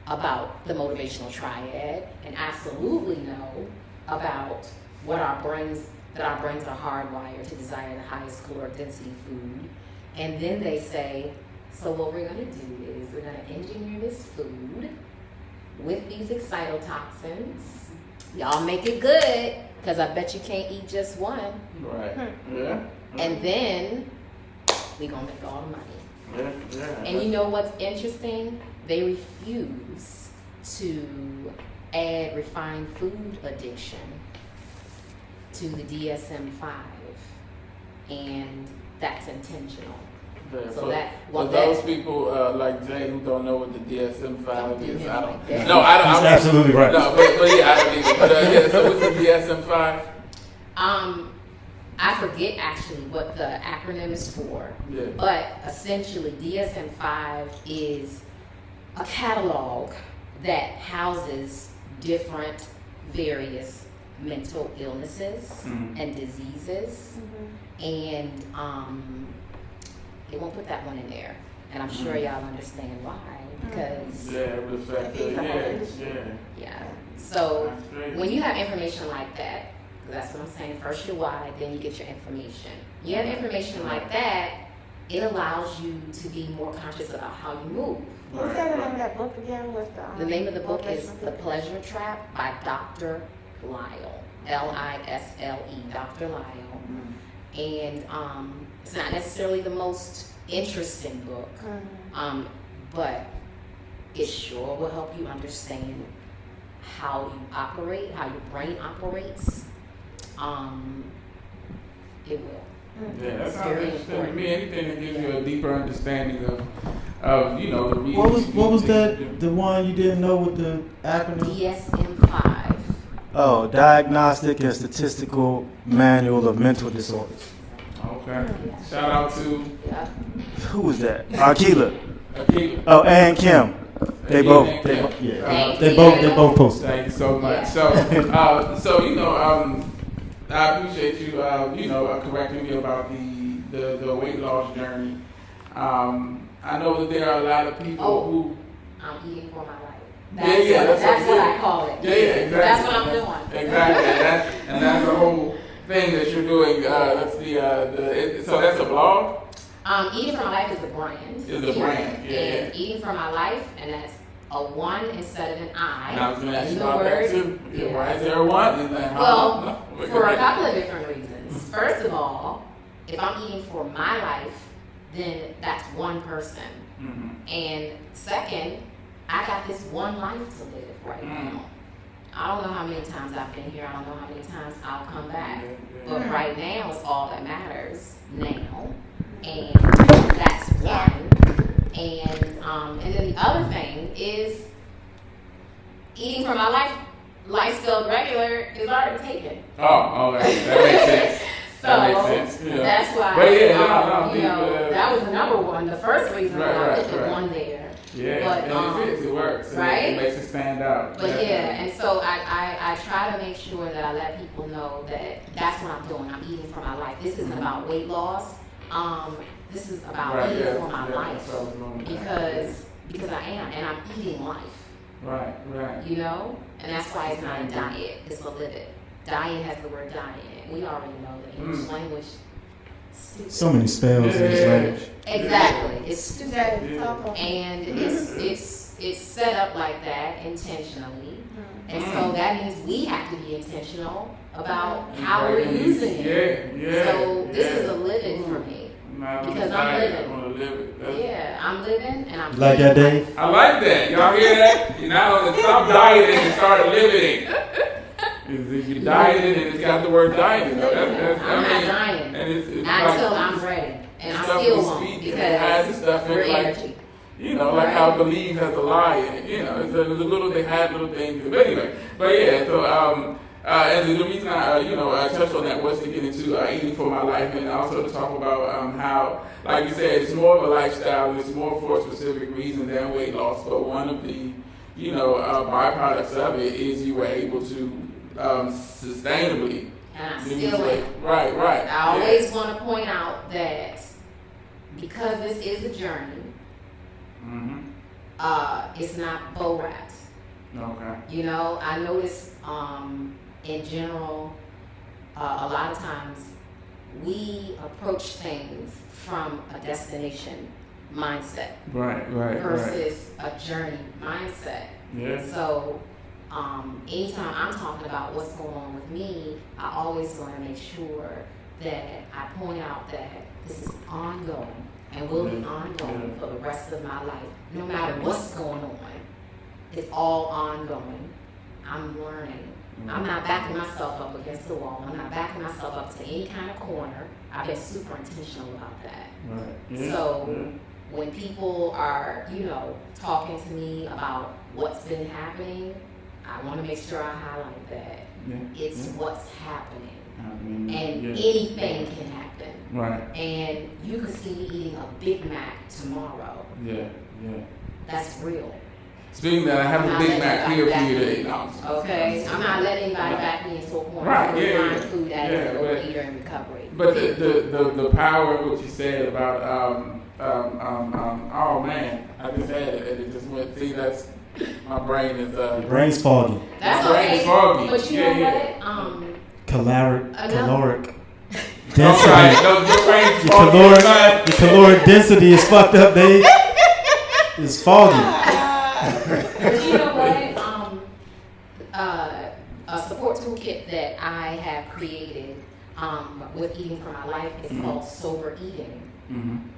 about the motivational triad and absolutely know about what our brains are hardwired to desire the highest caloric density food. And then they say, so what we're going to do is we're going to engineer this food with these excitotoxins. Y'all make it good, because I bet you can't eat just one. Right. Yeah. And then we're going to make all the money. Yeah. And you know what's interesting? They refuse to add refined food addiction to the DSM-5, and that's intentional. Yeah, So for those people like Jay who don't know what the DSM-5 is, I don't. Like No, I don't. He's absolutely right. No, but yeah, I don't either. But yeah, so what's the DSM-5? I forget actually what the acronym is for, Yeah. but essentially DSM-5 is a catalog that houses different various mental illnesses and diseases, and it won't put that one in there, and I'm sure y'all understand why, because yeah. So when you have information like that, that's what I'm saying, first your why, then you get your information. You have information like that, it allows you to be more conscious about how you move. What's the name of that book again? The name of the book is The Pleasure Trap by Dr. Lyle, Lisle, Dr. Lyle. And it's not necessarily the most interesting book, but it sure will help you understand how you operate, how your brain operates. It will. Yeah, that's very interesting to important. me. Anything that gives you a deeper understanding of the reasons. What was that? The one you didn't know with the acronym? DSM-5. Oh, Diagnostic and Statistical Manual of Mental Disorders. Okay. Shout out to Yeah. Who was that? Akila. Akila. Oh, and Kim. They both posted. Thank you so much. So, I appreciate you, correcting me about the weight loss journey. I know that there are a lot of people who. I'm eating for my life. That's what I call it. Yeah, exactly. That's what I'm doing. Exactly, and that's the whole thing that you're doing. So that's a blog. Eating for my life is the brand. Is the brand, yeah. And eating for my life, and that's a 1 instead of an I. And I was going to ask in you the about that word. too. Yeah. Why is there a 1? Well, for a couple of different reasons. First of all, if I'm eating for my life, then that's one person. And second, I got this one life to live right now. I don't know how many times I've been here. I don't know how many times I'll come back. But right now is all that matters now. And that's one. And then the other thing is eating for my life spelled regular is already taken. Oh, okay. That makes sense. So that makes sense. Yeah. that's why that was the number one. The first reason why I put the one there. Yeah, but, and it fits, it works. Right? It makes it stand out. But yeah, and so I try to make sure that I let people know that that's what I'm doing. I'm eating for my life. This isn't about weight loss. this is about Right, eating yeah, for my yeah, life that's what I was going with because I am, and I'm eating life. Right, right. You know, and that's why it's not a diet; it's a live it. Diet has the word diet in it. We already know the English language. Stupid. So many spells in this language. Exactly, it's stupid, Yeah. and it's set up like that intentionally, and so that means we have to be intentional about how we're using it. Yeah, So this is a living for me. Because I'm living. I want to live it. Yeah, I'm living and I'm You like that, living. Dave? I like that. Y'all hear that? You're not on the stop dieting and start living. If you dieting and it's got the word diet, you know, I'm not dying. And it's Not like, until I'm ready. And I stuff still we won't speak, it has the because stuff in we're it, like, energy. you know, like how believe has a lie in it. You know, it's a little, they had little things. But anyway, yeah, so, and the reason I touched on that was to get into eating for my life, and also to talk about how, like you said, it's more of a lifestyle. It's more for a specific reason than weight loss. But one of the, byproducts of it is you were able to sustainably And I lose still weight. am. Right. I always want to point out that because this is a journey, it's not bow wrapped. Okay. You know, I notice in general, a lot of times we approach things from a destination mindset Right. versus a journey mindset. Yeah. So, anytime I'm talking about what's going on with me, I always want to make sure that I point out that this is ongoing and will be ongoing for the rest of my life. No matter what's going on, it's all ongoing. I'm learning. I'm not backing myself up against the wall. I'm not backing myself up to any kind of corner. I've been super intentional about that. Right. Yeah. So when people are, talking to me about what's been happening, I want to make sure I highlight that. Yeah. It's what's happening. And yeah. anything can happen. Right. And you could see me eating a Big Mac tomorrow. Yeah. That's real. Speaking of that, I have a Big Mac here for you today. No. Okay? I'm not letting anybody back me into a corner. Right, I'm yeah, find yeah. food that Yeah, is an but- overeater in recovery. But the power of what you said about oh man, I just had it and it just went. See, that's my brain is Your brain's foggy. That's my brain okay. is foggy. But you know what? Caloric That's density. right. No, your brain is Your foggy. caloric, your caloric density is fucked up, Dave. It's foggy. But you know what? A support toolkit that I have created with Eating for My Life is called Sober Eating.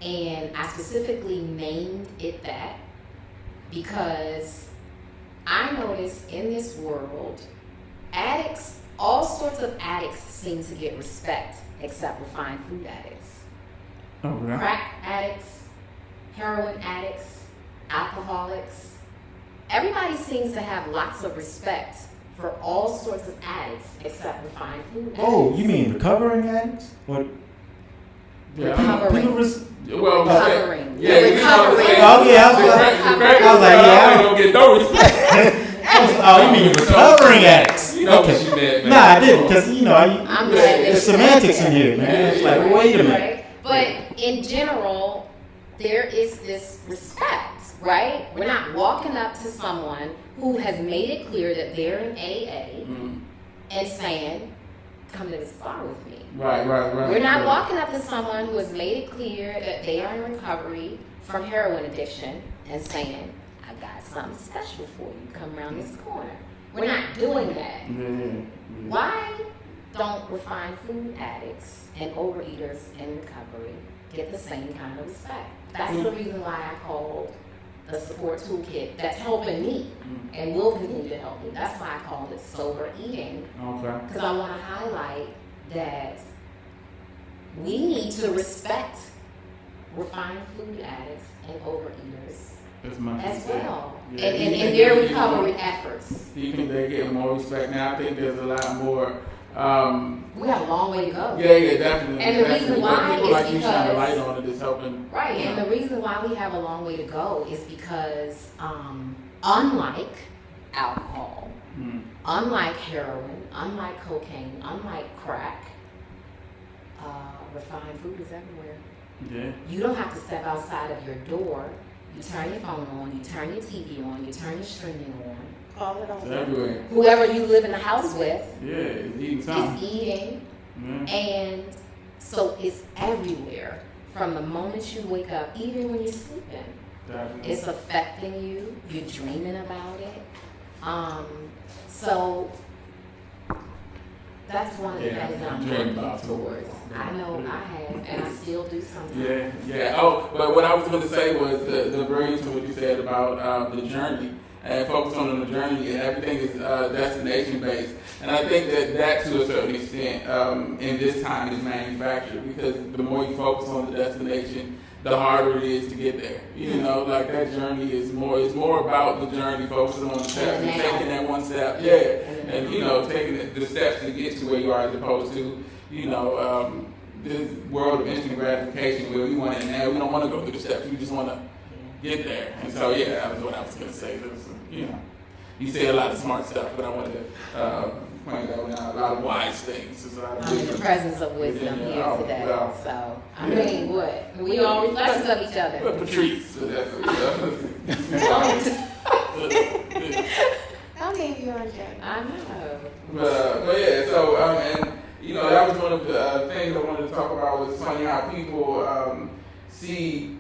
And I specifically named it that because I notice in this world, addicts, all sorts of addicts seem to get respect except refined food addicts. Okay. Crack addicts, heroin addicts, alcoholics. Everybody seems to have lots of respect for all sorts of addicts except refined food addicts. Oh, you mean recovering addicts? Or Recovering. Well, Recovering. yeah, you Recovering. Oh, yeah, I was like, yeah. I don't get no respect. Oh, you mean recovering addicts? You know what Okay. she meant, man. Nah, I didn't, because I'm glad there's semantics in here, man. It's like, wait a minute. Right? But in general, there is this respect, right? We're not walking up to someone who has made it clear that they're in AA and saying, come to this bar with me. Right. We're not walking up to someone who has made it clear that they are in recovery from heroin addiction and saying, I got something special for you. Come around this corner. We're not doing that. Why don't refined food addicts and overeaters in recovery get the same kind of respect? That's the reason why I called the support toolkit that's helping me and will continue to help me. That's why I called it Sober Eating. Okay. Because I want to highlight that we need to respect refined food addicts and overeaters As much as well. Yeah. And their recovery efforts. Do you think they're getting more respect now? I think there's a lot more. We have a long way to go. Yeah, definitely. And the definitely. reason why But people is like you shine a because- light on it is helping. Right, and the reason why we have a long way to go is because unlike alcohol, unlike heroin, unlike cocaine, unlike crack, refined food is everywhere. Yeah. You don't have to step outside of your door. You turn your phone on, you turn your TV on, you turn your streaming on. All it It's on. everywhere. Whoever you live in the house with Yeah, it's eating is something. eating, Yeah. and so it's everywhere. From the moment you wake up, even when you're sleeping, Definitely. it's affecting you. You're dreaming about it. So that's one of the Yeah, things that I'm I'm dreaming working about it. towards. I know I have, and I still do sometimes. Yeah, yeah. Oh, but what I was going to say was the bring to what you said about the journey and focus on the journey, and everything is destination based. And I think that to a certain extent in this time is manufactured, because the more you focus on the destination, the harder it is to get there. You know, like that journey is more about the journey, focusing on the steps and taking that one step. Yeah, and you know, taking the steps to get to where you are, as opposed to, you know, this world of instant gratification where we want it now. We don't want to go through the steps. We just want to get there. And so, yeah, that was what I was going to say. There was, you know, you say a lot of smart stuff, but I wanted to point out a lot of wise things. There's a lot of I'm in the presence of wisdom Yeah, here oh, today. well. So, I mean, what? We all reflections of each other. But Patrice, I'll leave you on Jay. I know. but yeah, so and you know, that was one of the things I wanted to talk about, was funny how people see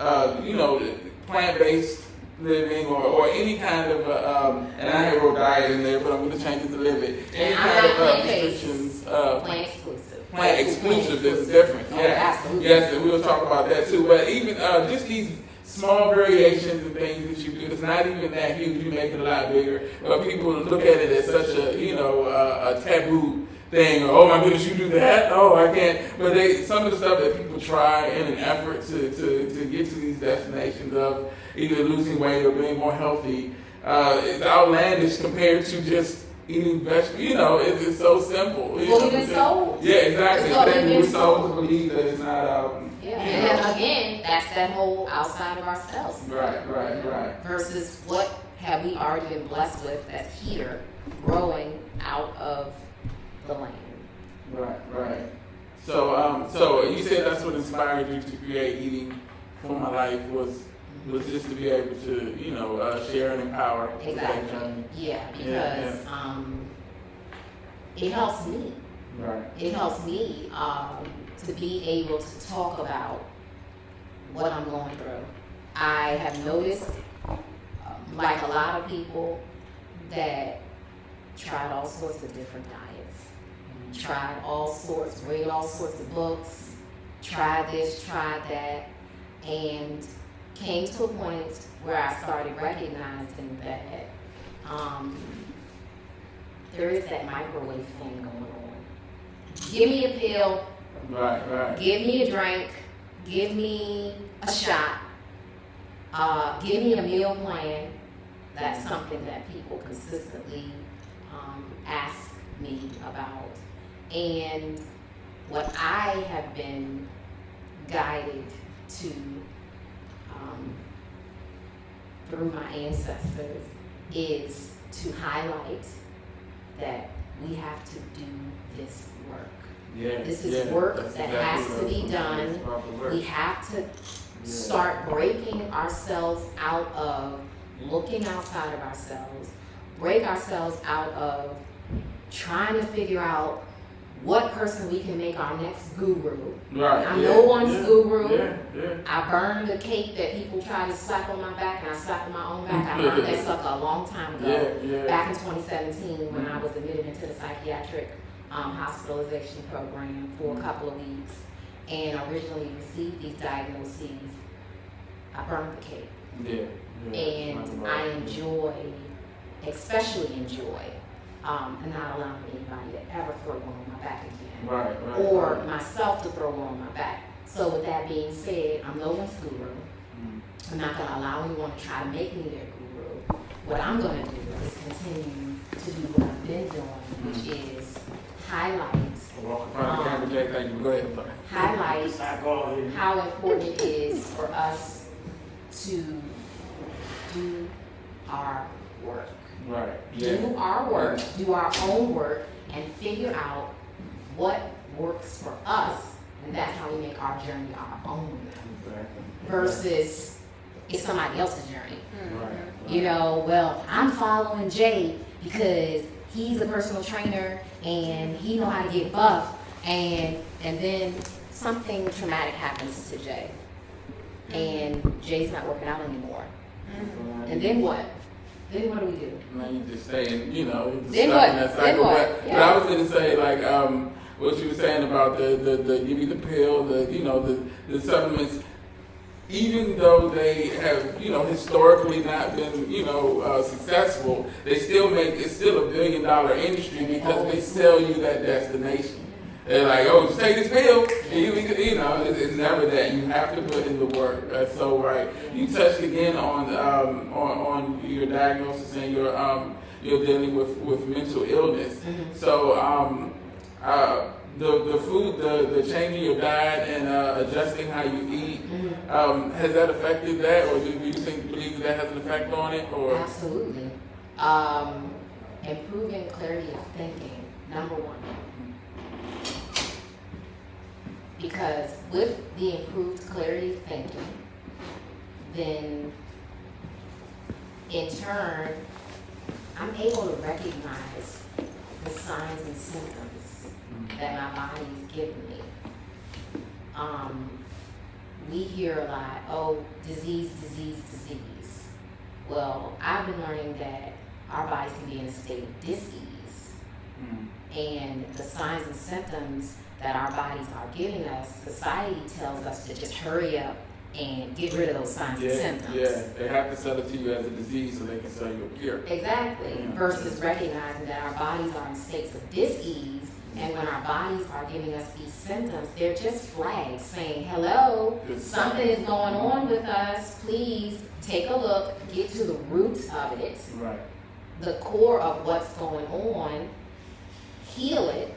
you know, plant-based living or any kind of and I wrote diet in there, but I'm going to change it to live it. Any kind of restrictions. Plant exclusive. Plant exclusive is different. Oh, Yeah. absolutely. Yes, and we'll talk about that too. But even just these small variations and things that you do, it's not even that huge. You make it a lot bigger, but people look at it as such a, you know, a taboo thing. Or, oh my goodness, you do that? Oh, I can't. But some of the stuff that people try in an effort to get to these destinations of either losing weight or being more healthy is outlandish compared to just eating vegetables. You know, it's so simple. Well, we've been sold. Yeah, exactly. It's what we've We're been sold sold. to believe that it's not. Yeah, and then again, that's that whole outside of ourselves. Right. Versus what have we already been blessed with that's here, growing out of the land. Right. So you said that's what inspired you to create Eating for My Life was just to be able to, you know, share and empower. Exactly. Yeah, because Yeah. It helps me. Right. It helps me to be able to talk about what I'm going through. I have noticed, like a lot of people, that tried all sorts of different diets, tried all sorts, read all sorts of books, tried this, tried that, and came to a point where I started recognizing that there is that microwave thing going on. Give me a pill, Right. give me a drink, give me a shot, give me a meal plan. That's something that people consistently ask me about. And what I have been guided to through my ancestors is to highlight that we have to do this work. Yeah. This is work that's that exactly has to what be it's done. about the work. We have to start breaking ourselves out of looking outside of ourselves, break ourselves out of trying to figure out what person we can make our next guru. Right. I'm no one's guru. Yeah. I burned the cake that people try to slap on my back, and I slapped on my own back. I burned that sucker a long time ago. Yeah. Back in 2017, when I was admitted into the psychiatric hospitalization program for a couple of weeks, and originally received these diagnoses, I burned the cake. Yeah. And I especially enjoy, not allowing anybody to ever throw one on my back again. Right. Or myself to throw one on my back. So with that being said, I'm no one's guru. I'm not going to allow anyone to try to make me their guru. What I'm going to do is continue to do what I've been doing, which is highlight Go ahead. how important it is for us to do our work. Right. Do our work, do our own work, and figure out what works for us And that's how we make our journey our own. Versus it's somebody else's journey. You know, well, I'm following Jay because he's a personal trainer and he know how to get buff, and then something traumatic happens to Jay, and Jay's not working out anymore. And then what? Then what do we do? Man, you just saying, you know, just Then stuck what? in that Then cycle. what? But I was gonna say, like, what you were saying about the give me the pill, the supplements. Even though they have, you know, historically not been, you know, successful, they still it's still $1 billion industry because they sell you that destination. They're like, oh, just take this pill, and you know, it's never that. You have to put in the work. That's so right. You touched again on your diagnosis and you're dealing with mental illness. Mm-hmm. So the food, the changing your diet and adjusting how you eat, has that affected that, or do you believe that has an effect on it, or? Absolutely. Improving clarity of thinking, number one. Because with the improved clarity of thinking, then in turn, I'm able to recognize the signs and symptoms that my body is giving me. We hear a lot, oh, disease. Well, I've been learning that our bodies can be in a state of dis-ease. And the signs and symptoms that our bodies are giving us, society tells us to just hurry up and get rid of those signs and symptoms. Yeah, they have to sell it to you as a disease so they can sell you a cure. Exactly. Yeah. Versus recognizing that our bodies are in states of dis-ease, and when our bodies are giving us these symptoms, they're just flags saying, hello, something is going on with us. Please take a look, get to the root of it, Right. the core of what's going on, heal it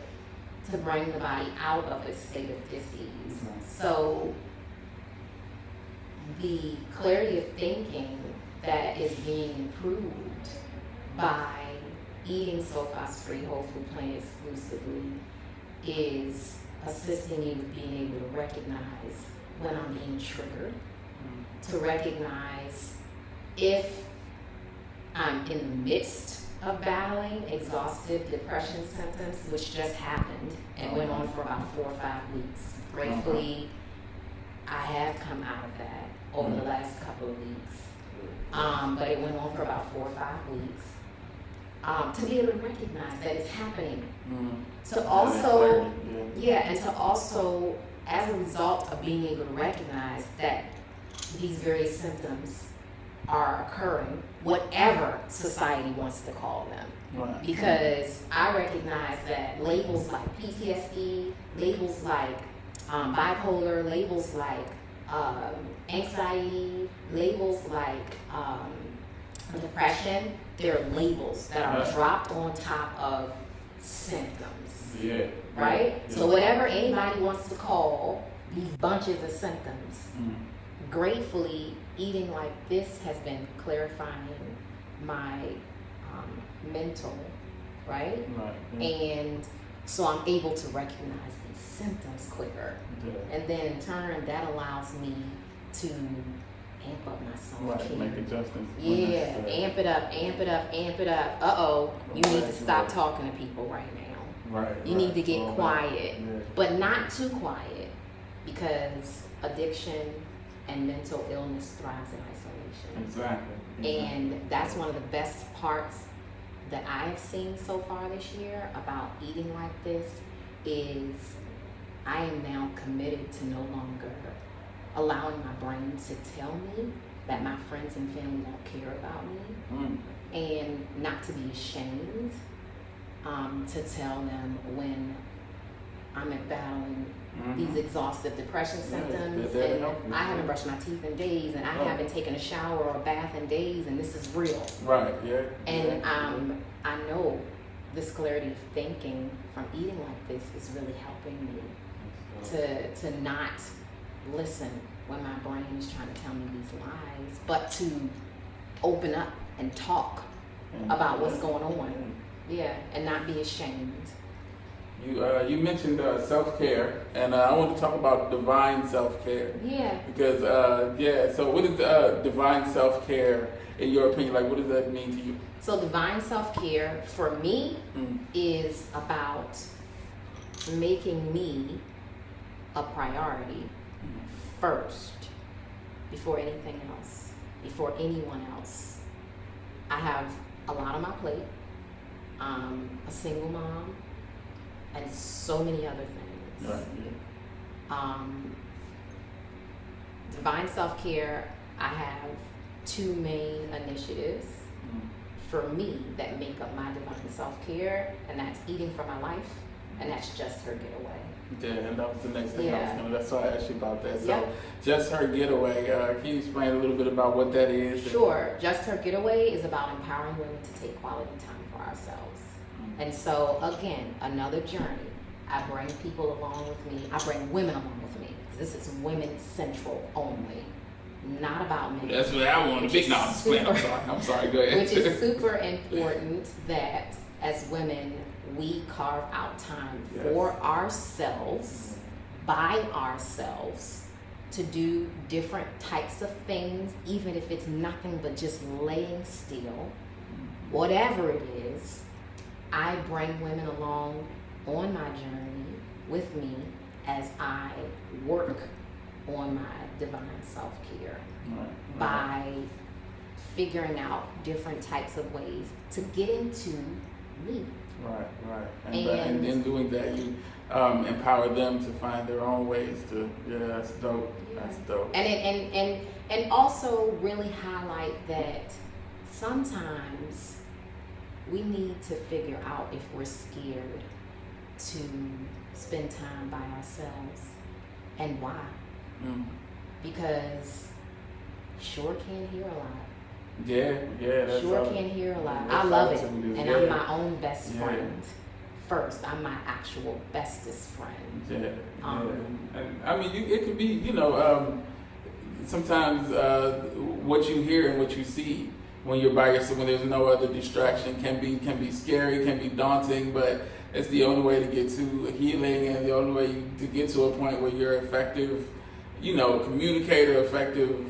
to bring the body out of its state of dis-ease. So the clarity of thinking that is being improved by eating sulfite-free whole food plant exclusively is assisting me with being able to recognize when I'm being triggered, to recognize if I'm in the midst of battling exhaustive depression symptoms, which just happened and went on for about 4 or 5 weeks. Gratefully, I have come out of that over the last couple of weeks. But it went on for about 4 or 5 weeks. To be able to recognize that it's happening. To also, and to also, as a result of being able to recognize that these various symptoms are occurring, whatever society wants to call them. Right. Because I recognize that labels like PTSD, labels like bipolar, labels like anxiety, labels like depression, they're labels that are dropped on top of symptoms. Yeah. Right? Yeah. So whatever anybody wants to call these bunches of symptoms, gratefully, eating like this has been clarifying my mental, right? And so I'm able to recognize these symptoms quicker. And then in turn, that allows me to amp up my self-care. Make adjustments. Yeah, amp it up. Uh-oh, you need to stop talking to people right now. Right. You need to get quiet, but not too quiet, because addiction and mental illness thrives in isolation. Exactly. And that's one of the best parts that I have seen so far this year about eating like this is I am now committed to no longer allowing my brain to tell me that my friends and family don't care about me, and not to be ashamed to tell them when I'm battling these exhaustive depression symptoms, and I haven't brushed my teeth in days, and I haven't taken a shower or a bath in days, and this is real. Right, yeah. And I know this clarity of thinking from eating like this is really helping me to not listen when my brain is trying to tell me these lies, but to open up and talk about what's going on. Yeah, and not be ashamed. You mentioned self-care, and I want to talk about divine self-care. Yeah. Because so what is divine self-care in your opinion? Like, what does that mean to you? So divine self-care for me is about making me a priority first before anything else, before anyone else. I have a lot on my plate. A single mom, and so many other things. Right. Divine self-care, I have two main initiatives for me that make up my divine self-care, and that's eating for my life, and that's Just Her Getaway. Yeah, and that was the next thing I was Yeah. going to, that's why I asked you about that. So, Yep. Just Her Getaway, can you explain a little bit about what that is? Sure. Just Her Getaway is about empowering women to take quality time for ourselves. And so, again, another journey. I bring people along with me. I bring women along with me. This is women central only, not about men. That's what I want to be. No, I'm sorry. Go ahead. Which is super important that as women, we carve out time for ourselves, by ourselves, to do different types of things, even if it's nothing but just laying still. Whatever it is, I bring women along on my journey with me as I work on my divine self-care by figuring out different types of ways to get into me. Right. And in doing that, you empower them to find their own ways to. Yeah, that's dope. Yeah. That's dope. And also really highlight that sometimes we need to figure out if we're scared to spend time by ourselves and why. Because sure can hear a lot. Yeah. That's Sure all. can hear a lot. That's I love all it. to me, And yeah. I'm my own best Yeah. friend. First, I'm my actual bestest friend. Yeah. And I mean, it could be, sometimes what you hear and what you see when you're by yourself, when there's no other distraction, can be scary, can be daunting, but it's the only way to get to healing and the only way to get to a point where you're effective, communicator, effective,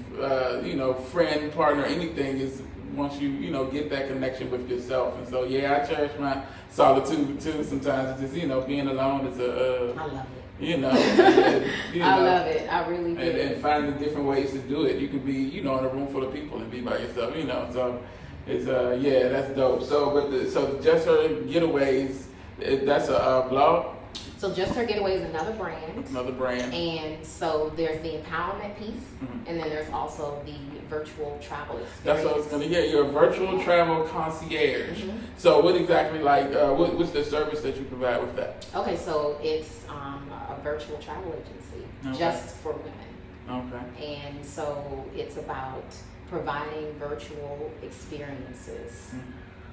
friend, partner, anything is once you, get that connection with yourself. And so, yeah, I cherish my solitude too. Sometimes it's just, being alone is I love it. I love it. I really do. And finding different ways to do it. You can be, in a room full of people and be by yourself, So it's that's dope. So, so Just Her Getaways, that's a blog. So Just Her Getaway is another brand. Another brand. And so there's the empowerment piece, and then there's also the virtual travel experience. That's what I was gonna hear. You're a virtual travel concierge. So what exactly, what's the service that you provide with that? Okay, so it's a virtual travel agency just for women. Okay. And so it's about providing virtual experiences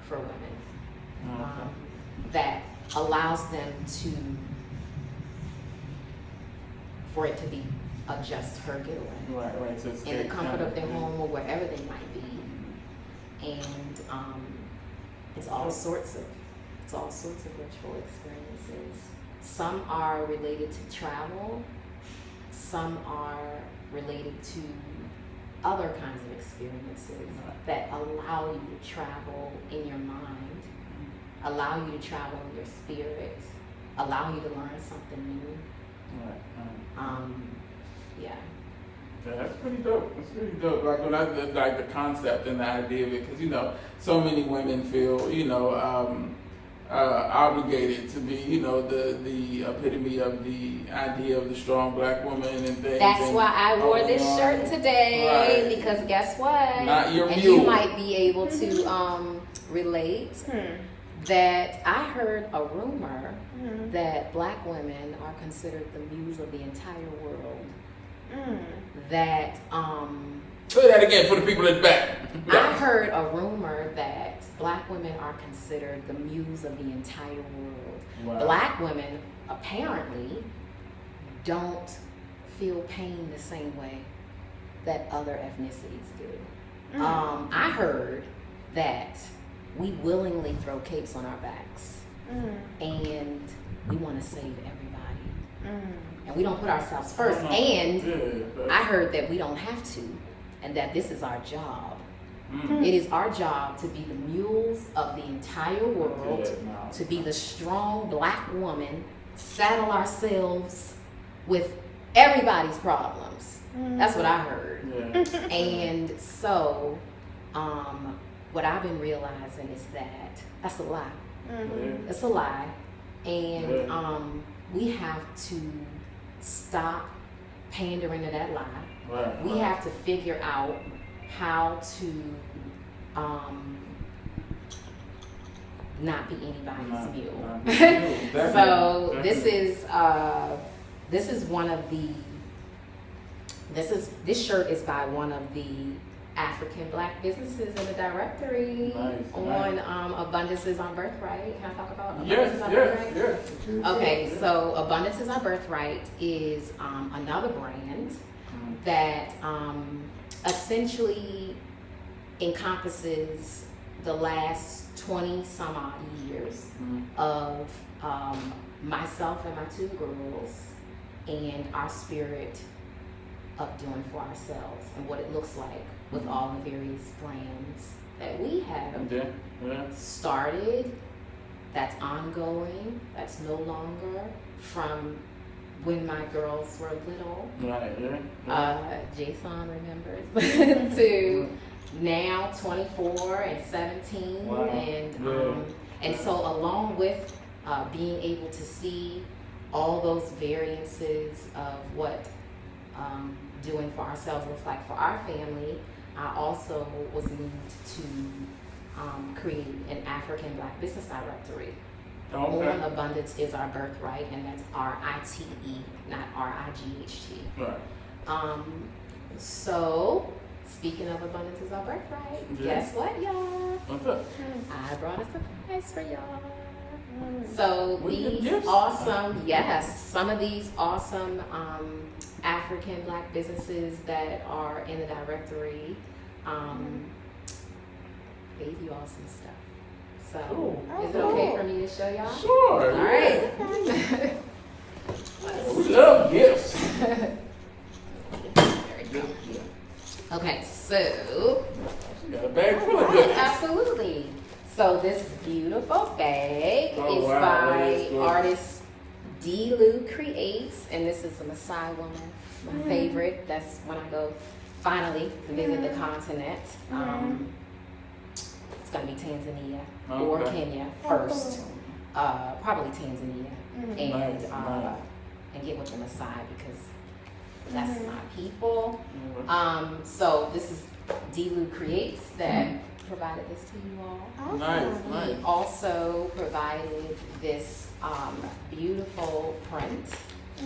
for women that allows them for it to be a Just Her Getaway. Right. So In the comfort of their home or wherever they might be. And it's all sorts of virtual experiences. Some are related to travel, some are related to other kinds of experiences that allow you to travel in your mind, allow you to travel in your spirit, allow you to learn something new. Yeah. Yeah, that's pretty dope. That's pretty dope. Like when I like the concept and the idea of it, because so many women feel obligated to be the epitome of the idea of the strong black woman and things. That's why I wore this shirt today, because guess what? Not your and mule. you might be able to relate that I heard a rumor that black women are considered the muse of the entire world. That say that again for the people in the back. I heard a rumor that black women are considered the muse of the entire world. Wow. Black women apparently don't feel pain the same way that other ethnicities do. I heard that we willingly throw capes on our backs. and we want to save everybody. And we don't put ourselves first. And I heard that we don't have to, and that this is our job. It is our job to be the mules of the entire world, to be the strong Black woman, saddle ourselves with everybody's problems. That's what I heard. And so, what I've been realizing is that that's a lie. It's a lie. And we have to stop pandering to that lie. We have to figure out how to not be anybody's mule. So this is one of the this shirt is by one of the African Black businesses in the directory on Abundance is Our Birthright. Can I talk about Abundance is Our Birthright? Yes. Okay, so Abundance is Our Birthright is another brand that essentially encompasses the last 20 some odd years of myself and my two girls and our spirit of doing for ourselves and what it looks like with all the various brands that we have started, that's ongoing, that's no longer from when my girls were little. Jason remembers to now 24 and 17 and so along with being able to see all those variances of what doing for ourselves looks like for our family, I also was moved to create an African Black business directory. On Abundance is Our Birthright, and that's R-I-T-E, not R-I-G-H-T. So, speaking of Abundance is Our Birthright, guess what, y'all? What's up? I brought a surprise for y'all. So these awesome, some of these awesome African Black businesses that are in the directory gave you all some stuff. So is it okay for me to show y'all? Sure. All right. We love gifts. Okay, so You got a bag full of gifts. absolutely. So this beautiful bag is That by is good. artist D. Lou Creates, and this is a Maasai woman, my favorite. That's when I go finally to visit the continent. It's gonna be Tanzania or Kenya first, probably Tanzania, and get with the Maasai because that's my people. So this is D. Lou Creates that provided this to you all. Nice. He also provided this beautiful print,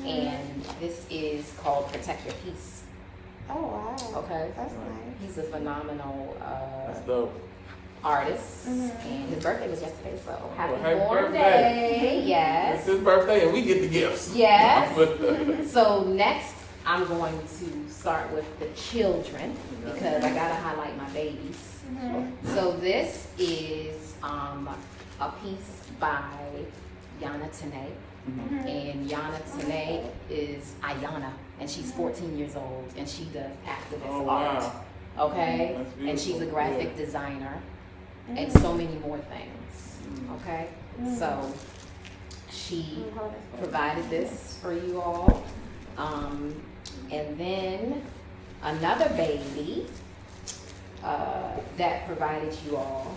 and this is called Protect Your Peace. Oh, wow. Okay? That's nice. He's a phenomenal That's dope. artist, and his birthday was yesterday, so happy happy born birthday. day. Yes. It's his birthday and we get the gifts. Yes. So next, I'm going to start with the children because I gotta highlight my babies. So this is a piece by Yana Tene. And Yana Tene is Ayana, and she's 14 years old, and she does activist art. Okay? That's And she's a beautiful. graphic designer and so many more things. Okay? So she provided this for you all. And then another baby that provided you all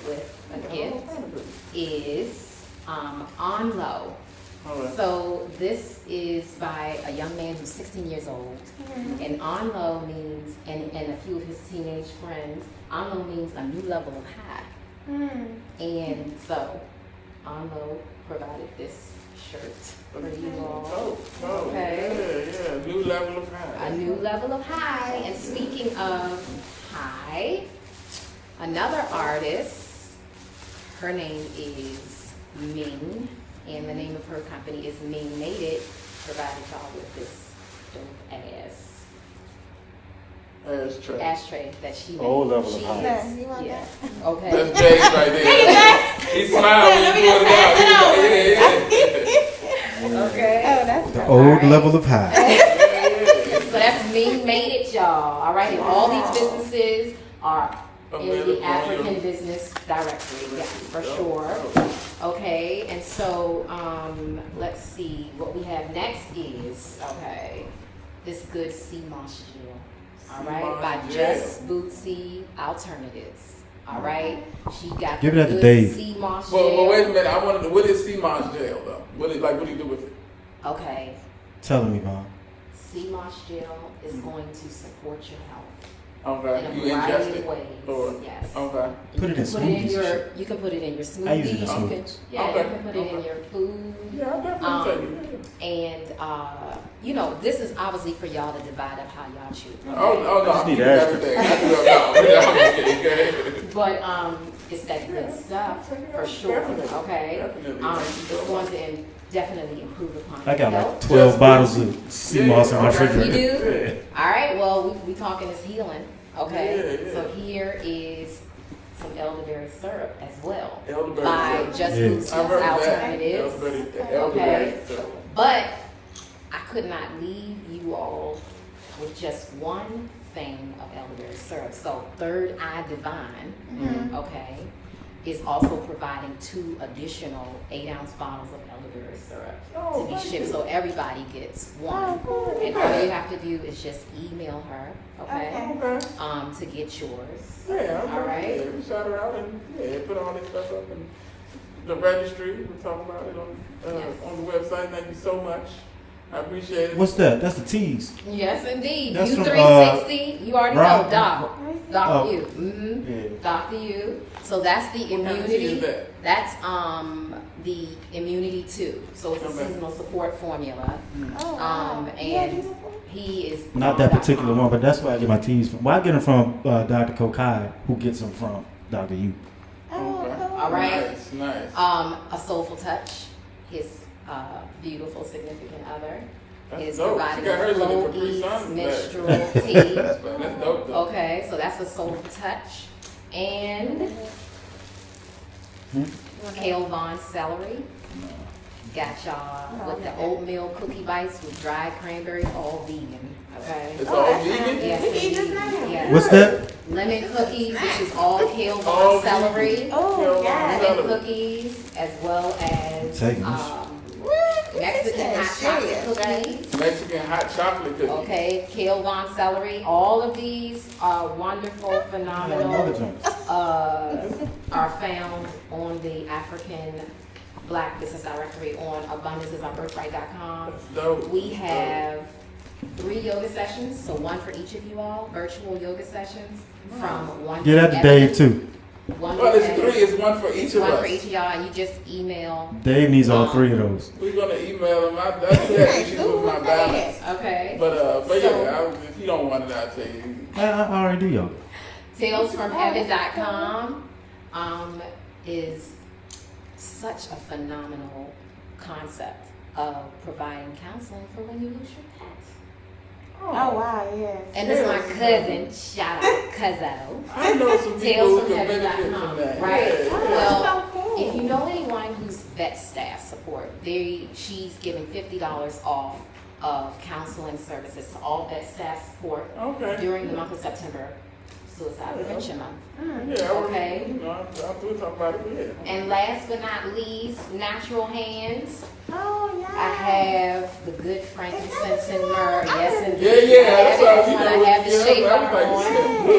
with a gift is Onlo. So this is by a young man who's 16 years old. And Onlo means, and a few of his teenage friends, Onlo means a new level of high. And so Onlo provided this shirt for you all. Okay. Yeah. New level of high. A new level of high. And speaking of high, another artist, her name is Ming, and the name of her company is Ming Made It, provided y'all with this dope ass ashtray that she made. Old level of She high. is- You want yeah. that? Okay. That's Jay's right there. He smiled when Let you me just pulled pass it over. it out. Okay. Oh, that's The right. old Alright. level of high. So that's me made it, y'all. All right, and all these businesses are in the African business directory, yes, for sure. Okay, and so let's see what we have next is this good sea moss gel. All right, by Just Bootsy Alternatives. All right, she got Give the that to good Dave. sea moss gel. Well, wait a minute. I wanted to. What is sea moss gel though? What do you do with it? Okay, Tell him, Yvonne. sea moss gel is going to support your health. Okay, In a you ingest variety it. of ways. Or, Yes. okay. Put it in smoothies. You can put it in your smoothies. I use it in You can- smoothies. Yeah, Okay. you can put it in your food. Yeah, I definitely take it. And you know, this is obviously for y'all to divide up how y'all choose. Oh no, just I need keep extra. everything. I do it all. But it's that good stuff for sure. Definitely. Okay. Definitely. It's going to definitely improve upon I got your like health. 12 Just bottles of sea moss in my okay. You refrigerator. do? All right. Well, we talking is healing. Okay. Yeah, yeah. So here is some elderberry syrup as well. Elderberry By syrup. Just Yeah. Bootsy I've heard of that. Alternatives. Elderberry Okay. syrup. But I could not leave you all with just one thing of elderberry syrup. So Third Eye Divine, okay, is also providing 2 additional 8-ounce bottles of elderberry syrup Oh, to be thank shipped. you. So everybody gets one. Oh, cool. And all you have to do is just email her, okay, Okay. to get yours. Yeah, okay. All right. Yeah, we shout her out and put all this stuff up in the registry. We'll talk about it on the website. Thank you so much. I appreciate it. What's that? That's the teas. Yes, indeed. That's from, U360, you already Rob- know, Doc. Dr. Oh. U. Mm-hmm. Yeah. Dr. U. So that's the What kind of tea immunity. is that? That's the immunity 2. So it's a Okay. seasonal support formula. Oh, wow. And he is Not that particular one, but that's where I get my teas from. Well, I get them from Dr. Kokai, who gets them from Dr. U. Oh, Okay. cool. All right. Nice. A soulful touch. His beautiful significant other That's is dope. She providing got hers in the Flow Capri Ease Sun menstrual bag. tea. That's dope though. Okay, so that's a soulful touch. And Kale Vaughn celery. Got y'all with the oatmeal cookie bites with dried cranberry, all vegan. Okay. It's Oh, all that sounds vegan? good. Yes, We can eat this indeed. now. Yes. What's that? Lemon cookies. This is all Kale All Vaughn celery. Oh, Kale yes. Vaughn Lemon cookies, as well as Taking this. Mexican hot chocolate Serious, right? cookies. Mexican hot chocolate cookies. Okay, Kale Vaughn celery. All of these are wonderful, Another phenomenal. joint. Are found on the African Black Business Directory on abundanceisourbirthright.com. That's dope. We have 3 yoga sessions, so one for each of you all, virtual yoga sessions from 1 Get that to Dave, too. One Well, it's to 3. It's one for each It's of one us. for each of y'all, and you just email. Dave needs all 3 of those. We're gonna email him. I had issues with my balance. Okay. But So- yeah, if you don't want it, I'll tell you. I already do yoga. Talesfromheaven.com is such a phenomenal concept of providing counseling for when you lose your pet. Oh, wow, yes. And this is my cousin, shout out Cuzzo. I know some people who can benefit from Talesfromheaven.com. that. Right. Yeah, yeah. Well, That's so cool. if you know anyone who's vet staff support, she's giving $50 off of counseling services to all vet staff support Okay. during the month of September, Suicide Prevention Month. Yeah, Okay. I'll talk about it. Yeah. And last but not least, Natural Hands. Oh, yeah. I have the good frankincense and myrrh. Yes, indeed. Yeah, I that's have what it on. I have the yeah, shaper I was like, on. you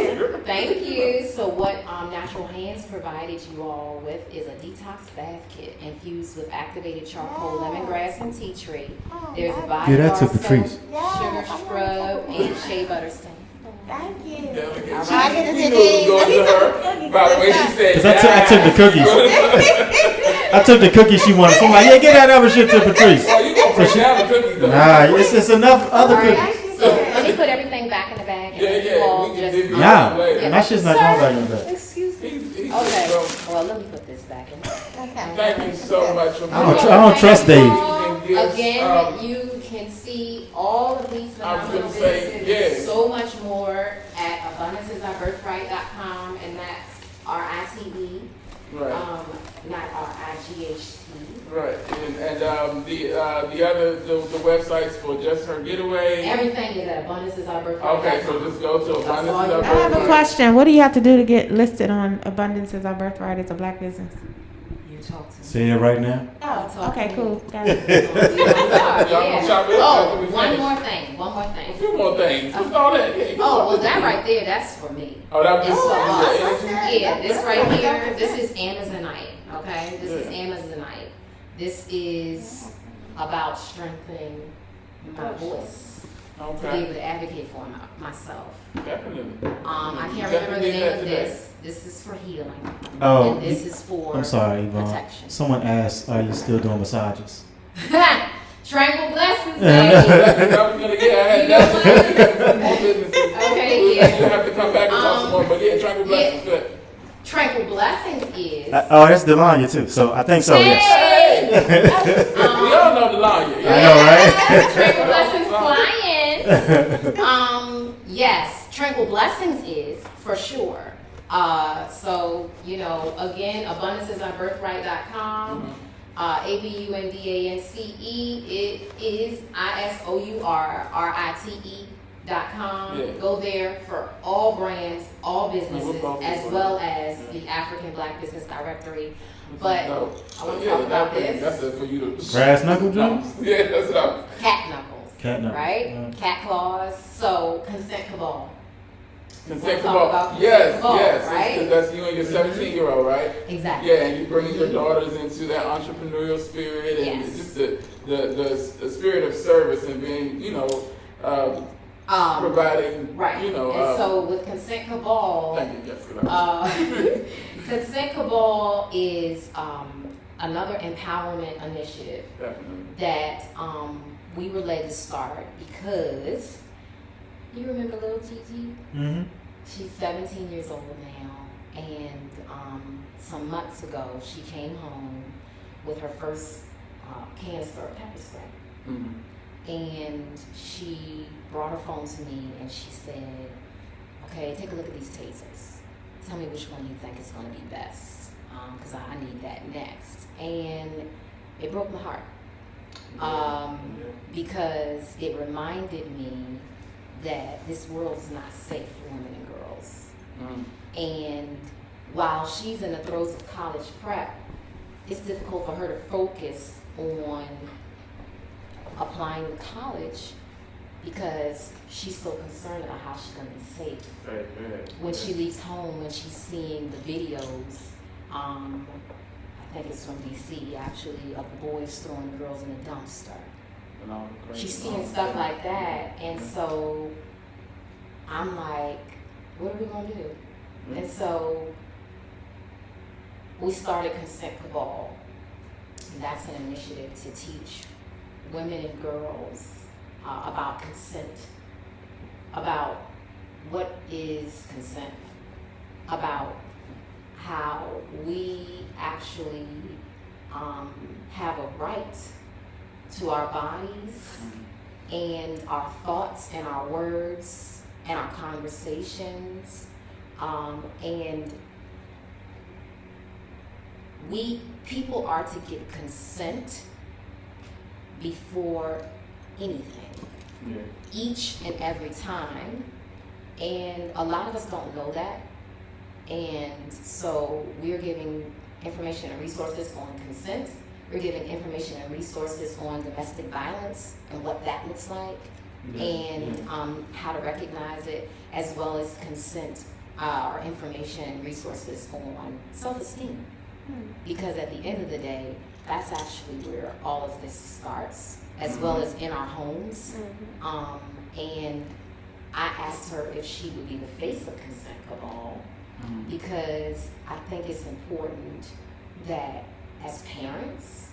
said good. Thank you. So what Natural Hands provided you all with is a detox bath kit infused with activated charcoal, lemongrass, and tea tree. Oh, There's a thank body Give that to bar soap, Patrice. sugar scrub, and shea butter stain. Thank you. Delegate. All She right. knew it was going to her by the way she said. Because I took the cookies. I took the cookies she wanted. So I'm like, yeah, get that other shit to Patrice. Oh, you gonna break down the cookies though? Nah, it's enough other All right. cookies. So let me put everything back in the bag. And Yeah, then you yeah, all we can just- divvy it Nah, up later. my shit's not going back in the bag. Excuse me. He's Okay. so- Well, let me put this back in. Okay. Thank you so much for I don't trust Dave. Again, you can see all of these I was phenomenal gonna say, businesses, yeah. so much more at abundanceisourbirthright.com, and that's RITE, Right. not RIGHT. Right. And the websites for just her getaway. Everything is at abundanceisourBirthright.com. Okay, so just go to That's all Abundance is you Our I have a Birthright. question. What do you have to do to get listed on Abundance is Our Birthright? It's a black business. You talk to me. Say it right now. Oh, okay, cool. Got it. Y'all chop it up Oh, after we one finish. more thing. A few more things. What's all that? Yeah, come Oh, on. well, that right there, that's for me. Oh, that was It's just for us. energy? Yeah, this right here, this is Amazonite, okay? This is Amazonite. This is about strengthening my voice to be Okay. able to advocate for myself. Definitely. I can't Definitely remember the name that of today. this. This is for healing. Oh, And this is for I'm sorry, Yvonne. protection. Someone asked, are you still doing massages? Tranquil blessings, baby. That was gonna get. I had You know what? that. More businesses. Okay, yeah. You have to come back and talk some more. But yeah, Tranquil Blessings, good. Tranquil blessings is. Oh, that's Delanya too. So I think so. Yes. Hey! We all know the line. I know, right? Tranquil blessings clients. Yes, tranquil blessings is for sure. So again, abundanceisourBirthright.com. ABUNDANCE. It is ISOURRITE.com. Yeah. Go there for all brands, all businesses, both as for well it. as the African Black Business Directory. But No. I want to Yeah, talk about that's this. it for you to. Brass knuckle joints? Yeah, that's up. Cat knuckles. Cat knuckles. Right? Yeah. Cat claws. So consent cabal. Consent Talk about cabal. Yes, consent cabal, yes. right? Because that's you and your 17-year-old, right? Exactly. Yeah, and you bring your daughters into that entrepreneurial spirit and Yes. just the spirit of service and being, providing, Right. you know. And so with consent cabal, Thank you, Jessica. consent cabal is another empowerment initiative Definitely. that we were led to start because you remember little Gigi? Mm-hmm. She's 17 years old now, and some months ago she came home with her first canister of pepper spray. Mhm. And she brought her phone to me and she said, okay, take a look at these tasers. Tell me which one you think is going to be best, because I need that next. And it broke my heart because it reminded me that this world is not safe for women and girls. And while she's in the throes of college prep, it's difficult for her to focus on applying to college because she's so concerned about how she's going to be safe. Right, right. When she leaves home, when she's seeing the videos, I think it's from DC actually, of the boys throwing girls in a dumpster. And all the crazy She's seeing stuff. stuff like that, and so I'm like, what are we going to do? And so we started Consent Cabal. And that's an initiative to teach women and girls about consent, about what is consent, about how we actually have a right to our bodies and our thoughts and our words and our conversations, and people are to get consent before anything, Yeah. each and every time, and a lot of us don't know that, and so we're giving information and resources on consent. We're giving information and resources on domestic violence and what that looks like, and how to recognize it, as well as consent or information and resources on self-esteem. Because at the end of the day, that's actually where all of this starts, as well as in our homes. And I asked her if she would be the face of Consent Cabal, because I think it's important that as parents,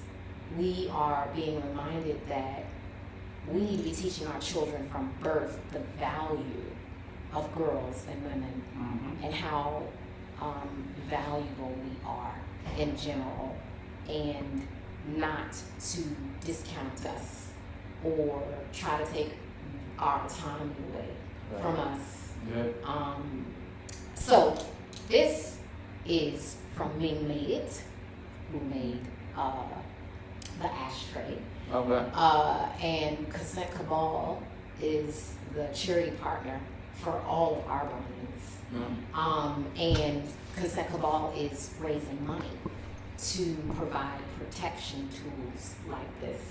we are being reminded that we need to be teaching our children from birth the value of girls and women, and how valuable we are in general, and not to discount us or try to take our autonomy away from us. Yeah. So this is from Ming Made It, who made the ashtray. Okay. And Consent Cabal is the charity partner for all of our brands. And Consent Cabal is raising money to provide protection tools like this.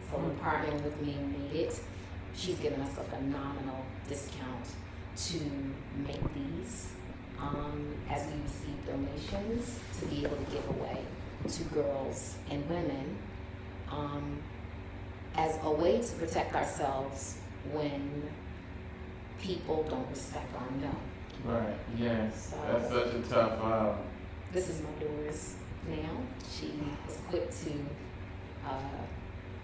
So we're partnering with Ming Made It. She's given us a phenomenal discount to make these as we receive donations to be able to give away to girls and women as a way to protect ourselves when people don't respect our no. Right. Yes. So that's such a tough. this is my daughter's now. She is quick to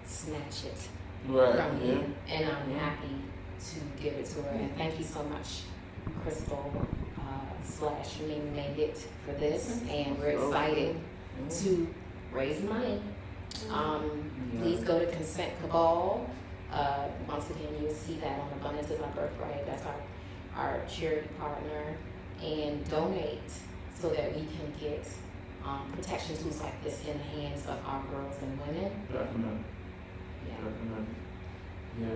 snatch it Right. from Yeah. me, and I'm happy to give it to her. And thank you so much, Crystal / Ming Made It for this, and we're excited to raise money. Please go to Consent Cabal. Once again, you'll see that on Abundance is Our Birthright. That's our charity partner, and donate so that we can get protection tools like this in the hands of our girls and women. Definitely. Yeah.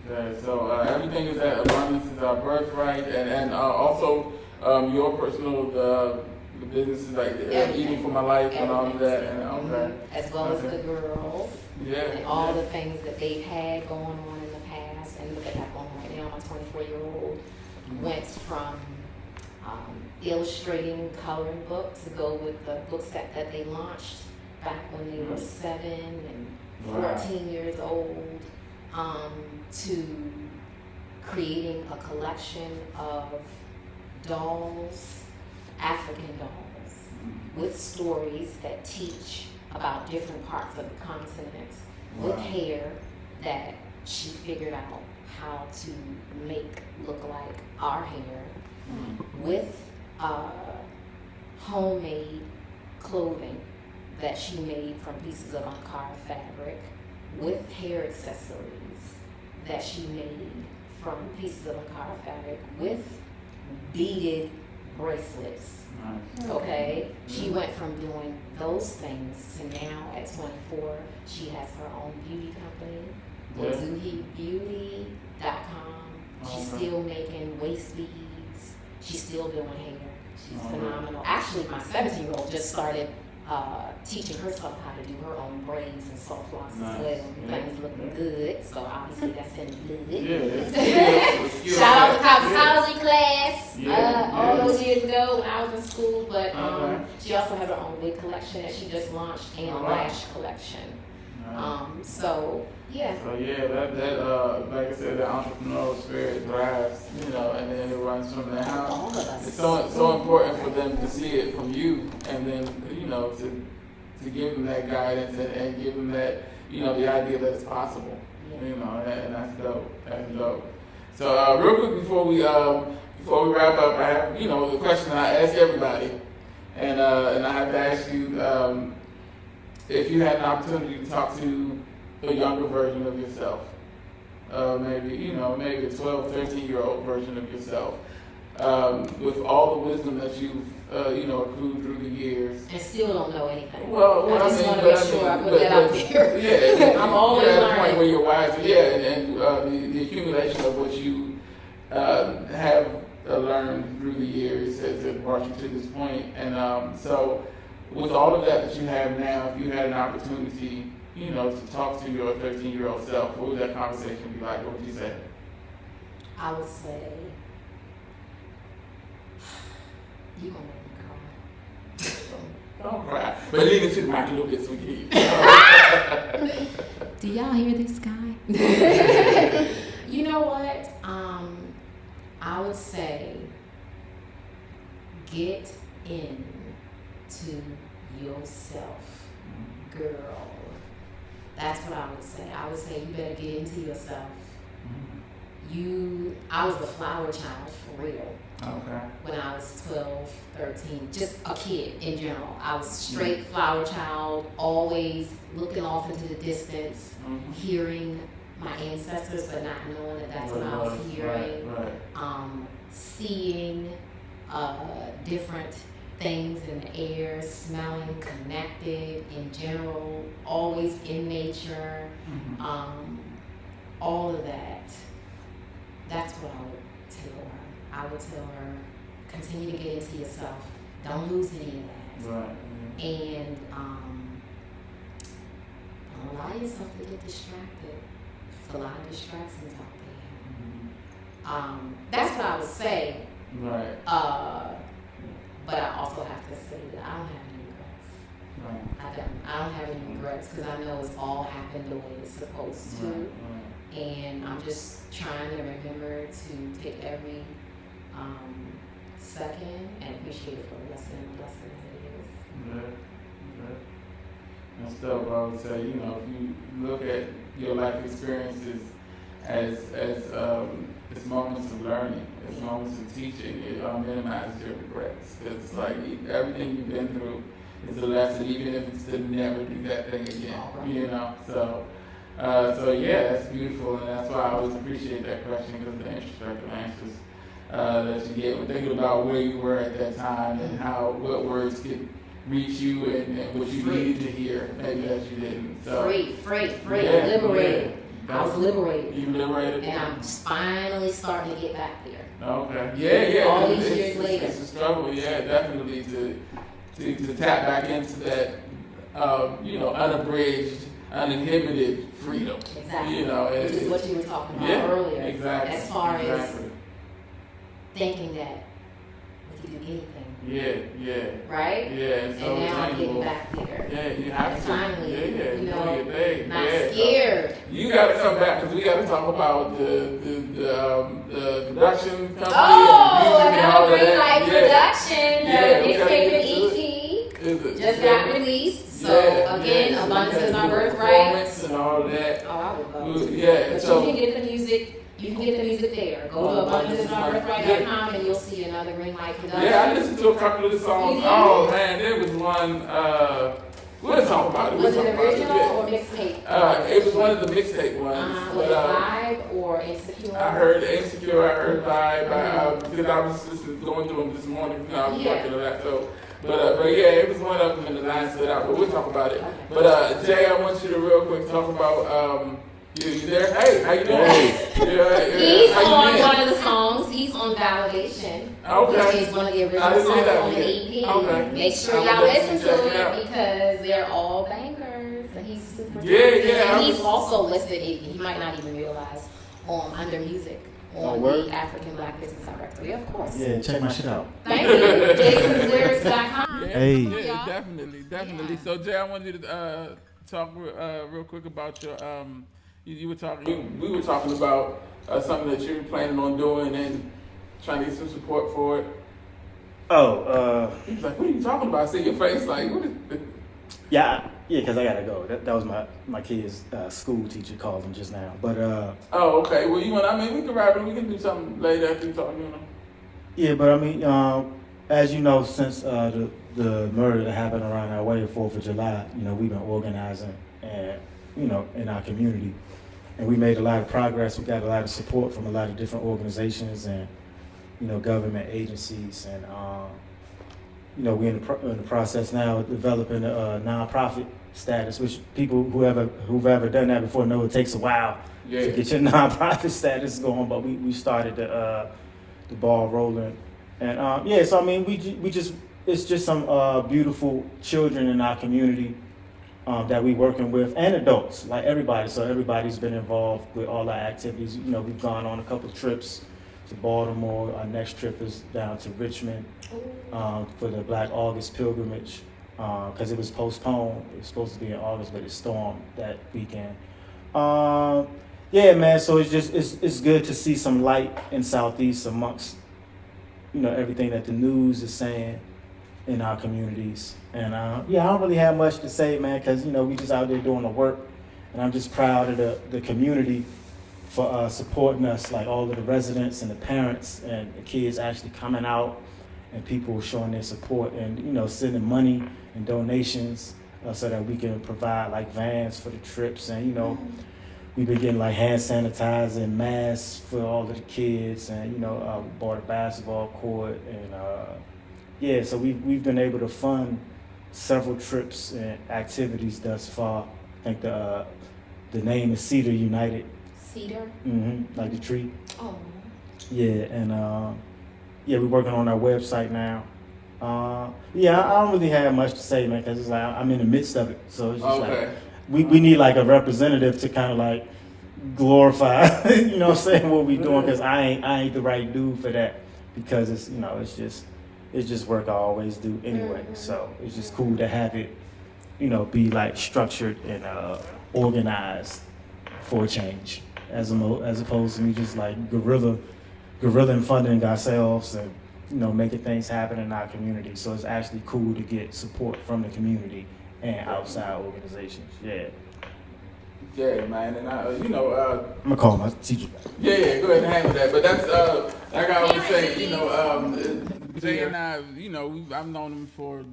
Yeah. So everything is at Abundance is Our Birthright, and also your personal the businesses like Eating for My Life and all of that, and okay. As well as the girls. Yeah. And all the things that they've had going on in the past, and look at that going on right now. My 24-year-old went from illustrating coloring book to go with the book set that they launched back when they were 7 and 14 years old, to creating a collection of dolls, African dolls, with stories that teach about different parts of the continent, with hair that she figured out how to make look like our hair, with homemade clothing that she made from pieces of Ankara fabric, with hair accessories that she made from pieces of Ankara fabric, with beaded bracelets. Okay, she went from doing those things to now at 24, she has her own beauty company, WazuhiBeauty.com. She's still making waist beads. She's still doing hair. She's phenomenal. Actually, my 17-year-old just started teaching herself how to do her own braids and soft locks as well. Things looking good, so obviously that's in good. Shout out to cosmetology class all those years ago when I was in school. But she also has her own wig collection that she just launched and a lash collection. So yeah. So yeah, that like I said, the entrepreneurial spirit thrives, and then it runs from there. All of us. It's so important for them to see it from you, and then to give them that guidance and give them that the idea that it's possible, and that's dope. That's dope. So real quick before we wrap up, I have the question I ask everybody, and I have to ask you if you had an opportunity to talk to a younger version of yourself, maybe a 12, 13-year-old version of yourself, with all the wisdom that you've accrued through the years. And still don't know anything. Well, I just want to make sure I put that out there. Yeah, I'm always at the learning. point where you're wiser. Yeah, and the accumulation of what you have learned through the years has brought you to this point. And so, with all of that you have now, if you had an opportunity, to talk to your 13-year-old self, what would that conversation be like? What would you say? I would say, you gonna make me cry. Don't cry. But leave it to the mic a little bit so we can hear you. Do y'all hear this guy? You know what? I would say, get into yourself, girl. That's what I would say. I would say you better get into yourself. I was the flower child for real. Okay. When I was 12, 13, just a kid in general. I was straight flower child, always looking off into the distance, hearing my ancestors, but not knowing that that's what I was hearing. Right. Seeing different things in the air, smelling, connected in general, always in nature, all of that. That's what I would tell her. I would tell her, continue to get into yourself. Don't lose any of that. Right. And don't allow yourself to get distracted. There's a lot of distractions out there. That's what I would say. Right. But I also have to say that I don't have any regrets. Right. I don't have any regrets because I know it's all happened the way it's supposed to. Right. And I'm just trying to remember to take every second and appreciate it for the blessing that it is. Yeah. And stuff, I would say, you know, if you look at your life experiences as moments of learning, as moments of teaching, it minimizes your regrets. Because it's like everything you've been through is a lesson, even if it's to never do that thing again. You know, so yeah, that's beautiful, and that's why I always appreciate that question, because the introspective answers that you gave. Thinking about where you were at that time and what words could reach you and what you needed to hear, maybe that you didn't. So Free, yeah, liberated. Yeah. I was liberated. You liberated? And I'm just finally starting to get back there. Okay. Yeah. All these years later. It's a struggle, yeah, definitely to tap back into that, unabridged, uninhibited freedom. Exactly. You know, which is what you were talking about earlier. Exactly. As far as thinking that we can do anything. Yeah. Right? Yeah. So and now I'm tangible. getting back there. Yeah, you have to. Finally, Yeah. you know, do your thing. not Yeah. scared. So you got to come back because we got to talk about the production company Oh, and music and all Green that. Light Production, Yeah, we the gotta favorite get to EP, it. just got released. So again, abundance is our birthright. Performance and all of that. Oh, I would love to. Yeah. But So you can get the music. You can get the music there. Go to abundanceisourbirthright.com and you'll see another Green Light Production. yeah, I listened to a couple of the songs. Oh man, there was one. We'll talk about it. Was it original or mixtape? It was one of the mixtape ones. Was it Vibe or Insecure? I heard Insecure, I heard Vibe, because I was just going through them this morning, I was working on that, so, but yeah, it was one of them and the line stood out, but we'll talk about it. Okay. But Jay, I want you to real quick talk about, you there? Hey, how you doing? He's on one of the songs, he's on Validation, Okay. which is one of the I original didn't see songs that on the yet. EP. Okay. Make sure I y'all will listen check to it out. it because they're all bangers and he's super Yeah, talented. yeah, And he's also listed, he might not even realize, under music on the African Black Business Directory, of course. Yeah, check my shit out. Thank you. Jason'sLyrics.com. Hey. Yeah, definitely. So Jay, I wanted you to talk real quick about your we were talking about something that you're planning on doing and trying to get some support for it. He was like, what are you talking about? I see your face like, what is it? Yeah, because I gotta go. That was my kid's school teacher called him just now. But Oh, okay. Well, we can wrap it. We can do something later after you talk, yeah, but I mean, as you know, since the murder that happened around our way, 4th of July, we've been organizing and in our community, and we made a lot of progress. We got a lot of support from a lot of different organizations and government agencies, and we're in the process now of developing a nonprofit status, which people who've ever done that before know it takes a while to get your nonprofit status going. But we started the ball rolling, and so I mean it's just some beautiful children in our community that we working with, and adults, like everybody. So everybody's been involved with all our activities. We've gone on a couple trips to Baltimore. Our next trip is down to Richmond for the Black August pilgrimage because it was postponed. It was supposed to be in August, but it stormed that weekend. Yeah, man. So it's good to see some light in Southeast amongst everything that the news is saying in our communities. And I don't really have much to say, man, because we just out there doing the work, and I'm just proud of the community for supporting us, like all of the residents and the parents and the kids actually coming out, and people showing their support and sending money and donations so that we can provide like vans for the trips, and we've been getting like hand sanitizer and masks for all of the kids, and we bought a basketball court and yeah, so we've been able to fund several trips and activities thus far. I think the name is Cedar United. Cedar? Like the tree. Oh. Yeah, and yeah, we're working on our website now. Yeah, I don't really have much to say, man, because it's like I'm in the midst of it. So it's just like we need like a representative to kind of like glorify, you know what I'm saying, what we doing, because I ain't the right dude for that, because it's, you know, it's just work I always do anyway. So it's just cool to have it, you know, be like structured and organized for a change, as opposed to me just like guerrilla and funding ourselves and, you know, making things happen in our community. So it's actually cool to get support from the community and outside organizations. Yeah. Yeah, man, and you know, I'm gonna call my teacher back. Yeah, go ahead and handle that. But that's like I always say, you know, Jay and I, you know, I've known him for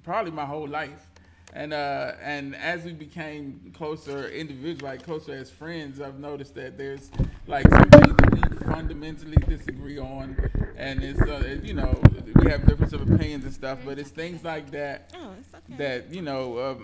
probably my whole life, and as we became closer individually, like closer as friends, I've noticed that there's like some things that we fundamentally disagree on, and it's you know, we have difference of opinions and stuff, but it's things like that that, you know,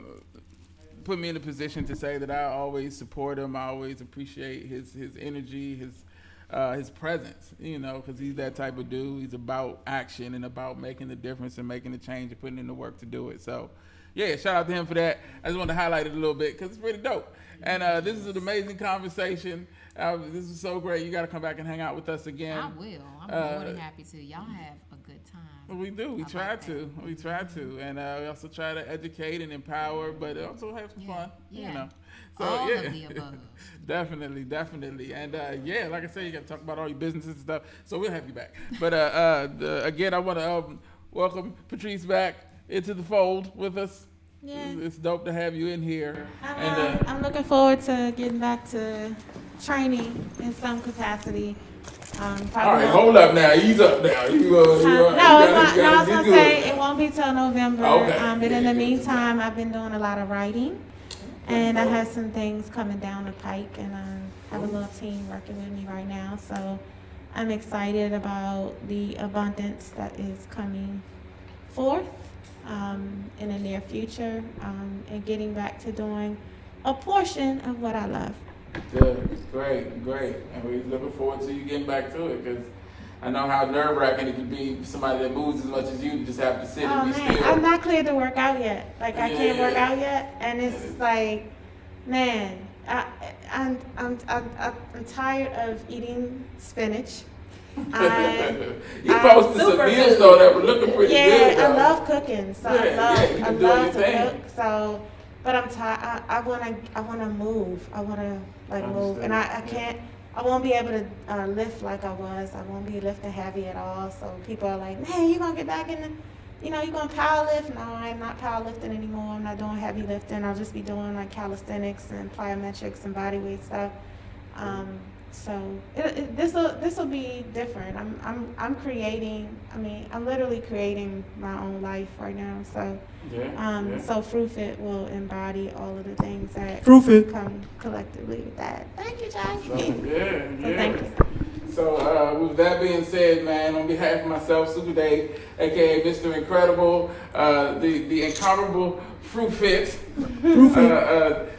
put me in a position to say that I always support him. I always appreciate his energy, his presence, you know, because he's that type of dude. He's about action and about making the difference and making the change and putting in the work to do it. So, yeah, shout out to him for that. I just wanted to highlight it a little bit because it's pretty dope. And this is an amazing conversation. This is so great. You got to come back and hang out with us again. I will. I'm more than happy to. Y'all have a good time. We do. We try to. And we also try to educate and empower, but also have some fun, you know. So, all of the above. Definitely. And, yeah, like I said, you got to talk about all your businesses and stuff. So we'll have you back. But, again, I want to welcome Patrice back into the fold with us. Yeah. It's dope to have you in here. I'm looking forward to getting back to training in some capacity. All right, hold up now. Ease up now. I was going to say it won't be till November. Okay. But in the meantime, I've been doing a lot of writing. And I have some things coming down the pike. And I have a little team working with me right now. So I'm excited about the abundance that is coming forth in the near future, and getting back to doing a portion of what I love. Good, great. And we're looking forward to you getting back to it, because I know how nerve-wracking it can be for somebody that moves as much as you to just have to sit and be still. I'm not cleared to work out yet. Like, I can't work out yet, and it's like, man, I'm tired of eating spinach. You posted some meals though that were looking pretty good. Yeah, I love cooking, so I love to thing. cook. So, but I'm tired. I wanna move. I wanna move, and I can't. I won't be able to lift like I was. I won't be lifting heavy at all. So people are like, man, you gonna get back in the, you know, you gonna power lift? No, I'm not power lifting anymore. I'm not doing heavy lifting. I'll just be doing like calisthenics and plyometrics and body weight stuff. So this will be different. I'm creating. I mean, I'm literally creating my own life right now. So so Fru-Fit will embody all of the things that come collectively with that. Thank you, John. Thank you. So with that being said, man, on behalf of myself, Super Dave, aka Mr. Incredible, the incomparable Fru-Fit,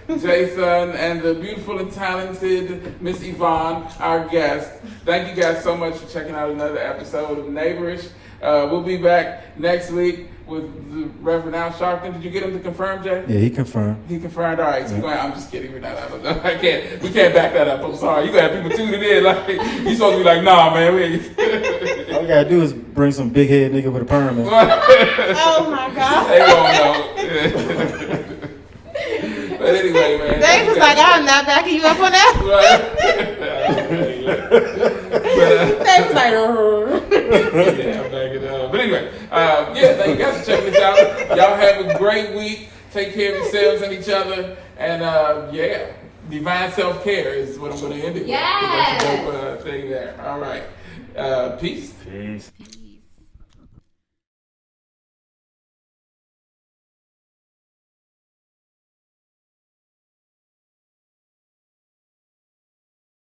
Jason, and the beautiful and talented Miss Yvonne, our guest. Thank you guys so much for checking out another episode of Neighborish. We'll be back next week with the Reverend Al Sharpton. Did you get him to confirm, Jay? Yeah, he confirmed. He confirmed. All right, so I'm just kidding. We're not. I can't. We can't back that up. I'm sorry. You gotta have people tuning in. Like, you supposed to be like, nah, man. All you gotta do is bring some big head nigga with a perm. Oh my God. They won't know. But anyway, man. Dave was like, I'm not backing you up on that. Dave was like, yeah, I'm backing it up. But anyway, thank you guys for checking this out. Y'all have a great week. Take care of yourselves and each other. And divine self-care is what I'm going to end it with. Yes. That's a dope thing there. All right. Peace. Peace.